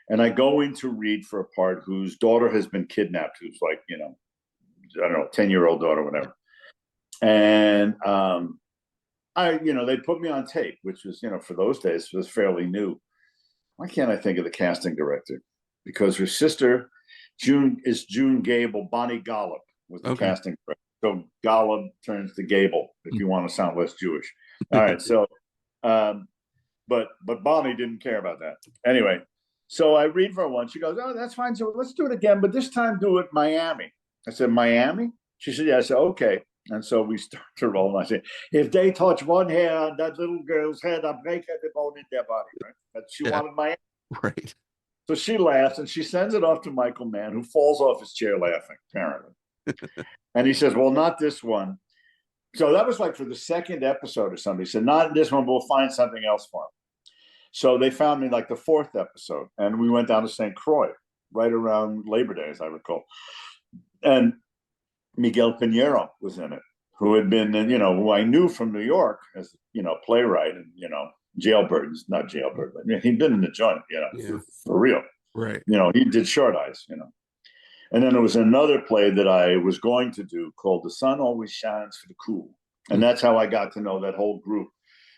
Speaker 2: And I go in to read for a part whose daughter has been kidnapped, who's like, I don't know, 10-year-old daughter, whatever. And they put me on tape, which was, for those days, was fairly new. Why can't I think of the casting director? Because her sister... June Gable, Bonnie Golub was the casting director. So Golub turns to Gable if you want to sound less Jewish. All right. So, but Bonnie didn't care about that. Anyway, so I read for one. She goes, oh, that's fine. So let's do it again, but this time do it Miami. I said, Miami? She said, yeah. I said, okay. And so we start to roll. And I said, if they touch one hair on that little girl's head, I'll break every bone in their body. Right? But she wanted my answer.
Speaker 1: Right.
Speaker 2: So she laughs and she sends it off to Michael Mann, who falls off his chair laughing, apparently. And he says, well, not this one. So that was like for the second episode or something. He said, not this one, we'll find something else for him. So they found me like the fourth episode, and we went down to St. Croix right around Labor Day, as I recall. And Miguel Pinheiro was in it, who had been, who I knew from New York as, playwright and, Jailbird, not Jailbird, but he'd been in the joint, for real.
Speaker 1: Right.
Speaker 2: He did Short Eyes, And then there was another play that I was going to do called The Sun Always Shines for the Cool. And that's how I got to know that whole group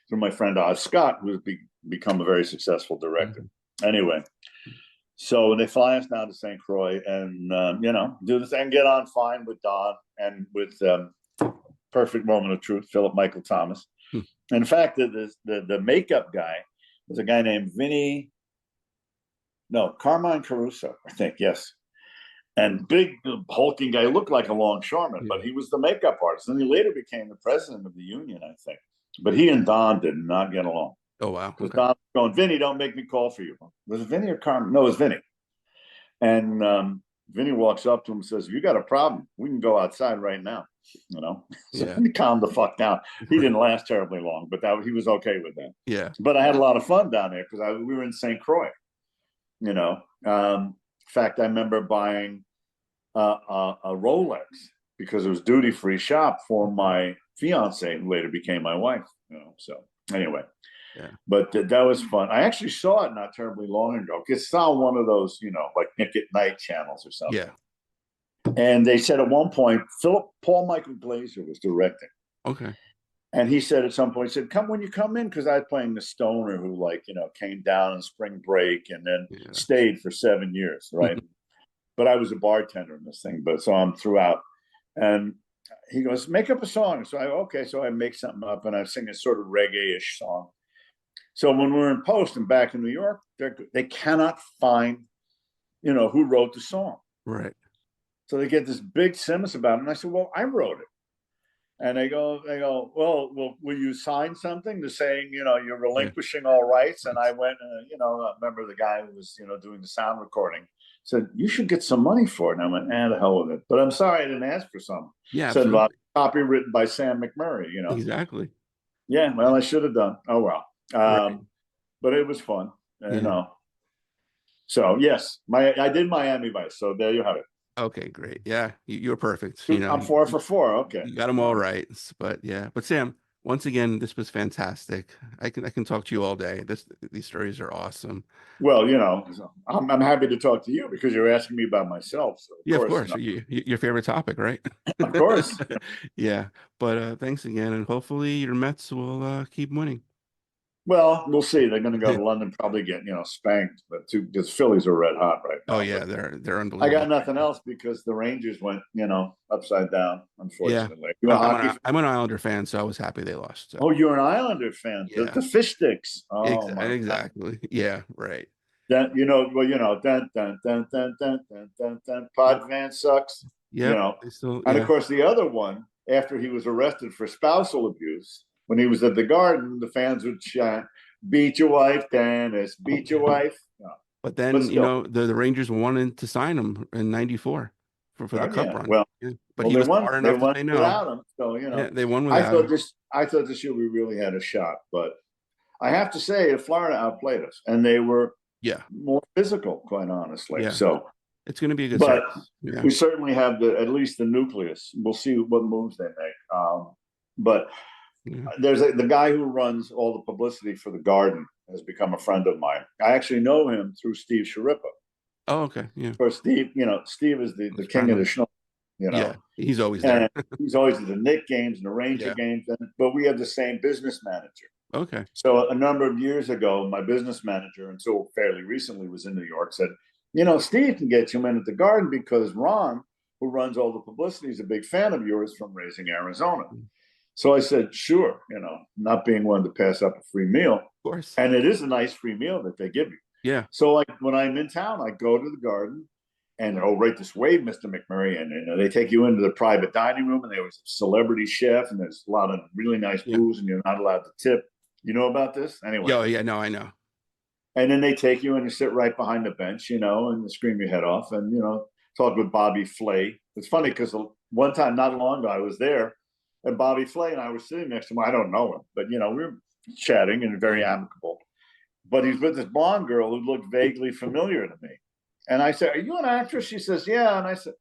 Speaker 2: through my friend Oz Scott, who's become a very successful director. Anyway, so they fly us down to St. Croix and, do the thing, get on fine with Don and with Perfect Moment of Truth, Philip Michael Thomas. In fact, the makeup guy was a guy named Carmine Caruso, I think, yes. And big hulking guy, looked like a longshoreman, but he was the makeup artist. And he later became the president of the union, I think. But he and Don did not get along.
Speaker 1: Oh, wow.
Speaker 2: Because Don was going, Vinny, don't make me call for you. Was it Vinny or Carmen? No, it was Vinny. And Vinny walks up to him and says, if you got a problem, we can go outside right now. So he calmed the fuck down. He didn't last terribly long, but he was okay with that.
Speaker 1: Yeah.
Speaker 2: But I had a lot of fun down there because we were in St. Croix. In fact, I remember buying a Rolex because it was duty-free shop for my fiance, who later became my wife. So anyway, but that was fun. I actually saw it not terribly long ago. It's saw one of those, like Nick at Night channels or something. Yeah. And they said at one point, Paul Michael Glaser was directing.
Speaker 1: Okay.
Speaker 2: And he said at some point, he said, when you come in, because I was playing the stoner who came down in spring break and then stayed for 7 years, right? But I was a bartender in this thing, so I'm throughout. And he goes, make up a song. So I make something up and I sing a sort of reggae-ish song. So when we're in post and back in New York, they cannot find, who wrote the song.
Speaker 1: Right.
Speaker 2: So they get this big simus about it. And I said, well, I wrote it. And they go, well, will you sign something to saying, you're relinquishing all rights? And I went, I remember the guy who was, doing the sound recording said, you should get some money for it. And I went, the hell with it. But I'm sorry I didn't ask for some.
Speaker 1: Yeah.
Speaker 2: Said, copy written by Sam McMurray,
Speaker 1: Exactly.
Speaker 2: Yeah, well, I should have done. Oh, well. Right. But it was fun, So, yes, I did Miami Vice. So there you have it.
Speaker 1: Okay, great. Yeah, you're perfect.
Speaker 2: I'm 4 for 4. Okay.
Speaker 1: You got them all right. But Sam, once again, this was fantastic. I can talk to you all day. These stories are awesome.
Speaker 2: Well, I'm happy to talk to you because you're asking me about myself. So
Speaker 1: of course. Your favorite topic, right?
Speaker 2: Of course.
Speaker 1: Yeah. But thanks again, and hopefully your Mets will keep winning.
Speaker 2: Well, we'll see. They're going to go to London, probably get spanked, but because Phillies are red hot right now.
Speaker 1: Oh yeah, they're unbelievable.
Speaker 2: I got nothing else because the Rangers went upside down. Unfortunately,
Speaker 1: I'm an Islander fan, so I was happy they lost. So.
Speaker 2: Oh, you're an Islander fan. Yeah. The fish sticks. Oh,
Speaker 1: exactly. Yeah, right.
Speaker 2: Dun, dun, dun, dun, dun, dun, dun, dun, Pod Van sucks.
Speaker 1: Yeah.
Speaker 2: And of course, the other one after he was arrested for spousal abuse. When he was at the Garden, the fans would chant, beat your wife, Dennis, beat your wife. No.
Speaker 1: But then, the Rangers wanted to sign him in '94 for the Cup run.
Speaker 2: Well,
Speaker 1: but he was smart enough to say no.
Speaker 2: Without him, so,
Speaker 1: they won without him.
Speaker 2: I thought this year we really had a shot. But I have to say, Florida outplayed us. And they were more physical, quite honestly. Yeah. So
Speaker 1: it's going to be a good
Speaker 2: But we certainly have at least the nucleus. We'll see what moves they make. But there's the guy who runs all the publicity for the Garden has become a friend of mine. I actually know him through Steve Sharippa.
Speaker 1: Oh, okay. Yeah.
Speaker 2: Or Steve, Steve is the king of the snow.
Speaker 1: Yeah, he's always there.
Speaker 2: He's always at the Knick games and the Ranger games. But we have the same business manager.
Speaker 1: Okay.
Speaker 2: So a number of years ago, my business manager, until fairly recently, was in New York, said, Steve can get you in at the Garden because Ron, who runs all the publicity, is a big fan of yours from Raising Arizona. So I said, sure, not being one to pass up a free meal. Of
Speaker 1: course.
Speaker 2: And it is a nice free meal that they give you.
Speaker 1: Yeah.
Speaker 2: So when I'm in town, I go to the Garden oh, right this way, Mr. McMurray. And they take you into the private dining room, and there was a celebrity chef, and there's a lot of really nice booze, and you're not allowed to tip. You know about this? Anyway.
Speaker 1: Oh, yeah, no, I know.
Speaker 2: And then they take you and you sit right behind the bench, and scream your head off and, talk with Bobby Flay. It's funny because one time, not long ago, I was there, and Bobby Flay and I were sitting next to him. I don't know him, but, we were chatting and very amicable. But he's with this blonde girl who looked vaguely familiar to me. And I said, "Are you an actress?" She says, "Yeah." And I said,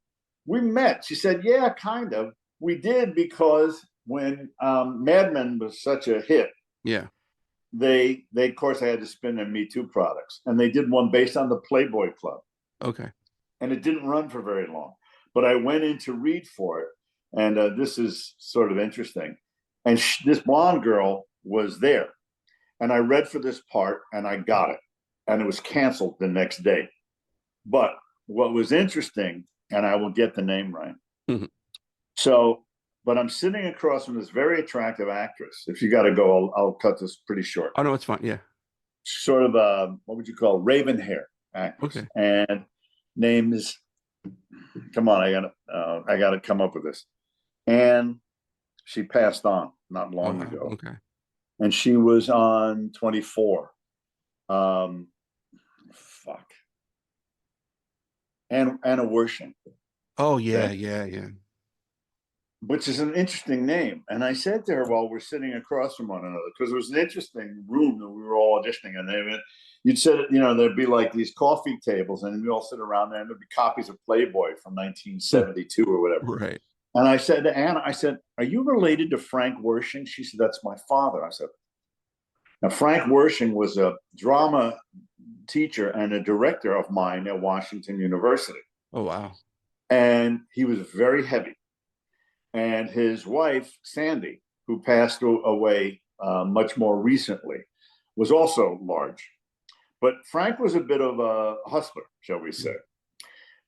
Speaker 2: "We met." She said, "Yeah, kind of. We did because when Mad Men was such a hit,
Speaker 1: yeah,
Speaker 2: they of course they had to spin their Me Too products, and they did one based on the Playboy Club.
Speaker 1: Okay.
Speaker 2: And it didn't run for very long. But I went in to read for it, and this is sort of interesting. And this blonde girl was there. And I read for this part, and I got it. And it was canceled the next day. But what was interesting, and I will get the name right. But I'm sitting across from this very attractive actress. If you got to go, I'll cut this pretty short.
Speaker 1: Oh, no, it's fine. Yeah.
Speaker 2: Sort of, what would you call it? Raven hair actress.
Speaker 1: Okay.
Speaker 2: And name is, come on, I gotta come up with this. And she passed on not long ago.
Speaker 1: Okay.
Speaker 2: And she was on 24. Anna Wershing.
Speaker 1: Oh, yeah, okay. Yeah.
Speaker 2: Which is an interesting name. And I said to her while we're sitting across from one another, because it was an interesting room that we were all auditioning in. You'd sit, there'd be like these coffee tables, and we all sit around there, and there'd be copies of Playboy from 1972 or whatever.
Speaker 1: Right.
Speaker 2: And I said to Anna, "Are you related to Frank Wershing?" She said, "That's my father." I said, now Frank Wershing was a drama teacher and a director of mine at Washington University.
Speaker 1: Oh, wow.
Speaker 2: And he was very heavy. And his wife, Sandy, who passed away much more recently, was also large. But Frank was a bit of a hustler, shall we say.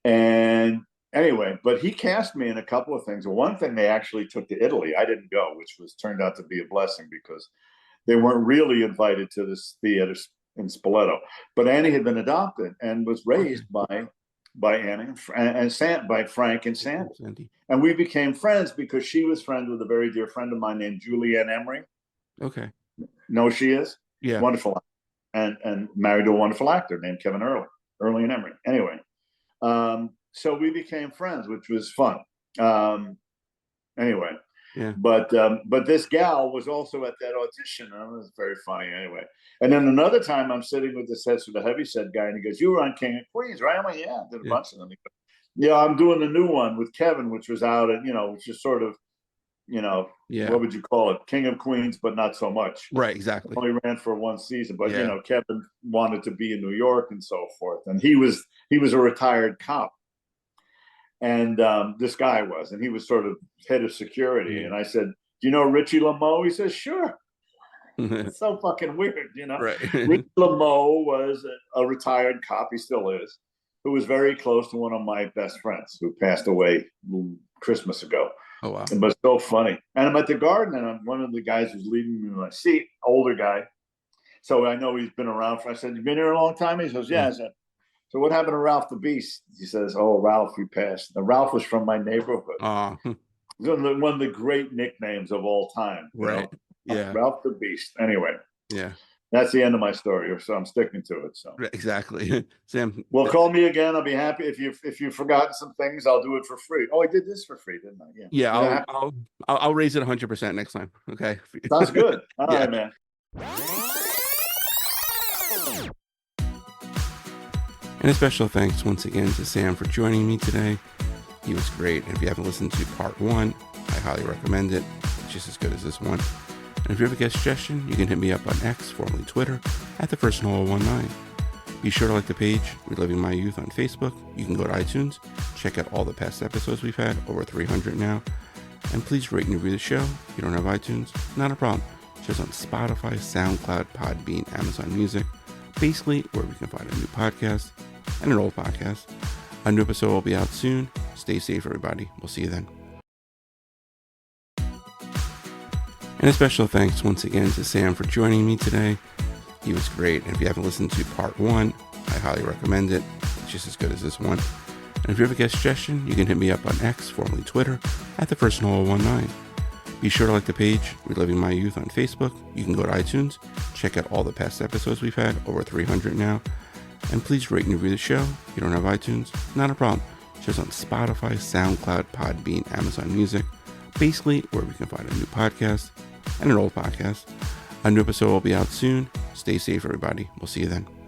Speaker 2: And anyway, but he cast me in a couple of things. One thing, they actually took to Italy. I didn't go, which turned out to be a blessing because they weren't really invited to this theater in Spoleto. But Annie had been adopted and was raised by Annie and by Frank and Sandy. And we became friends because she was friends with a very dear friend of mine named Julianne Emery.
Speaker 1: Okay.
Speaker 2: Know who she is?
Speaker 1: Yeah.
Speaker 2: Wonderful. And married to a wonderful actor named Kevin Early and Emery. Anyway, so we became friends, which was fun. Anyway,
Speaker 1: yeah.
Speaker 2: But this gal was also at that audition, and it was very funny. Anyway, and then another time I'm sitting with this sort of heavyset guy, and he goes, "You were on King of Queens, right?" I'm like, "Yeah, I did a bunch of them." He goes, "Yeah, I'm doing the new one with Kevin, which was out, and which is sort of." What would you call it? King of Queens, but not so much.
Speaker 1: Right, exactly.
Speaker 2: Only ran for one season, but Kevin wanted to be in New York and so forth. And he was a retired cop. And this guy was, and he was sort of head of security. Mm-hmm. And I said, "Do you know Richie Lameau?" He says, "Sure." It's so fucking weird,
Speaker 1: Right.
Speaker 2: Richie Lameau was a retired cop, he still is, who was very close to one of my best friends who passed away Christmas ago.
Speaker 1: Oh, wow.
Speaker 2: It was so funny. And I'm at the Garden, and I'm one of the guys who's leading me in my seat, older guy. So I know he's been around I said, "You've been here a long time?" He says, "Yeah." I said, "So what happened to Ralph the Beast?" He says, "Oh, Ralph, he passed." Now, Ralph was from my neighborhood. One of the great nicknames of all time.
Speaker 1: Right. Yeah.
Speaker 2: Ralph the Beast. Anyway.
Speaker 1: Yeah.
Speaker 2: That's the end of my story, so I'm sticking to it. So
Speaker 1: exactly, Sam.
Speaker 2: Well, call me again. I'll be happy. If you've forgotten some things, I'll do it for free. Oh, I did this for free, didn't I?
Speaker 1: Yeah. I'll raise it 100% next time. Okay.
Speaker 2: Sounds good. All right, man.
Speaker 1: And a special thanks once again to Sam for joining me today. He was great. And if you haven't listened to part 1, I highly recommend it. It's just as good as this one. And if you have a guest suggestion, you can hit me up on X, formerly Twitter, at @TheFirstNoel19. Be sure to like the page, Reliving My Youth on Facebook. You can go to iTunes, check out all the past episodes we've had, over 300 now. And please rate and review the show. If you don't have iTunes, not a problem. Just on Spotify, SoundCloud, Podbean, Amazon Music. Basically, where we can find a new podcast and an old podcast. A new episode will be out soon. Stay safe, everybody. We'll see you then. And a special thanks once again to Sam for joining me today. He was great. And if you haven't listened to part 1, I highly recommend it. It's just as good as this one. And if you have a guest suggestion, you can hit me up on X, formerly Twitter, at @TheFirstNoel19. Be sure to like the page, Reliving My Youth, on Facebook. You can go to iTunes, check out all the past episodes we've had, over 300 now. And please rate and review the show. If you don't have iTunes, not a problem. Just on Spotify, SoundCloud, Podbean, Amazon Music, basically where we can find a new podcast and an old podcast. A new episode will be out soon. Stay safe, everybody. We'll see you then.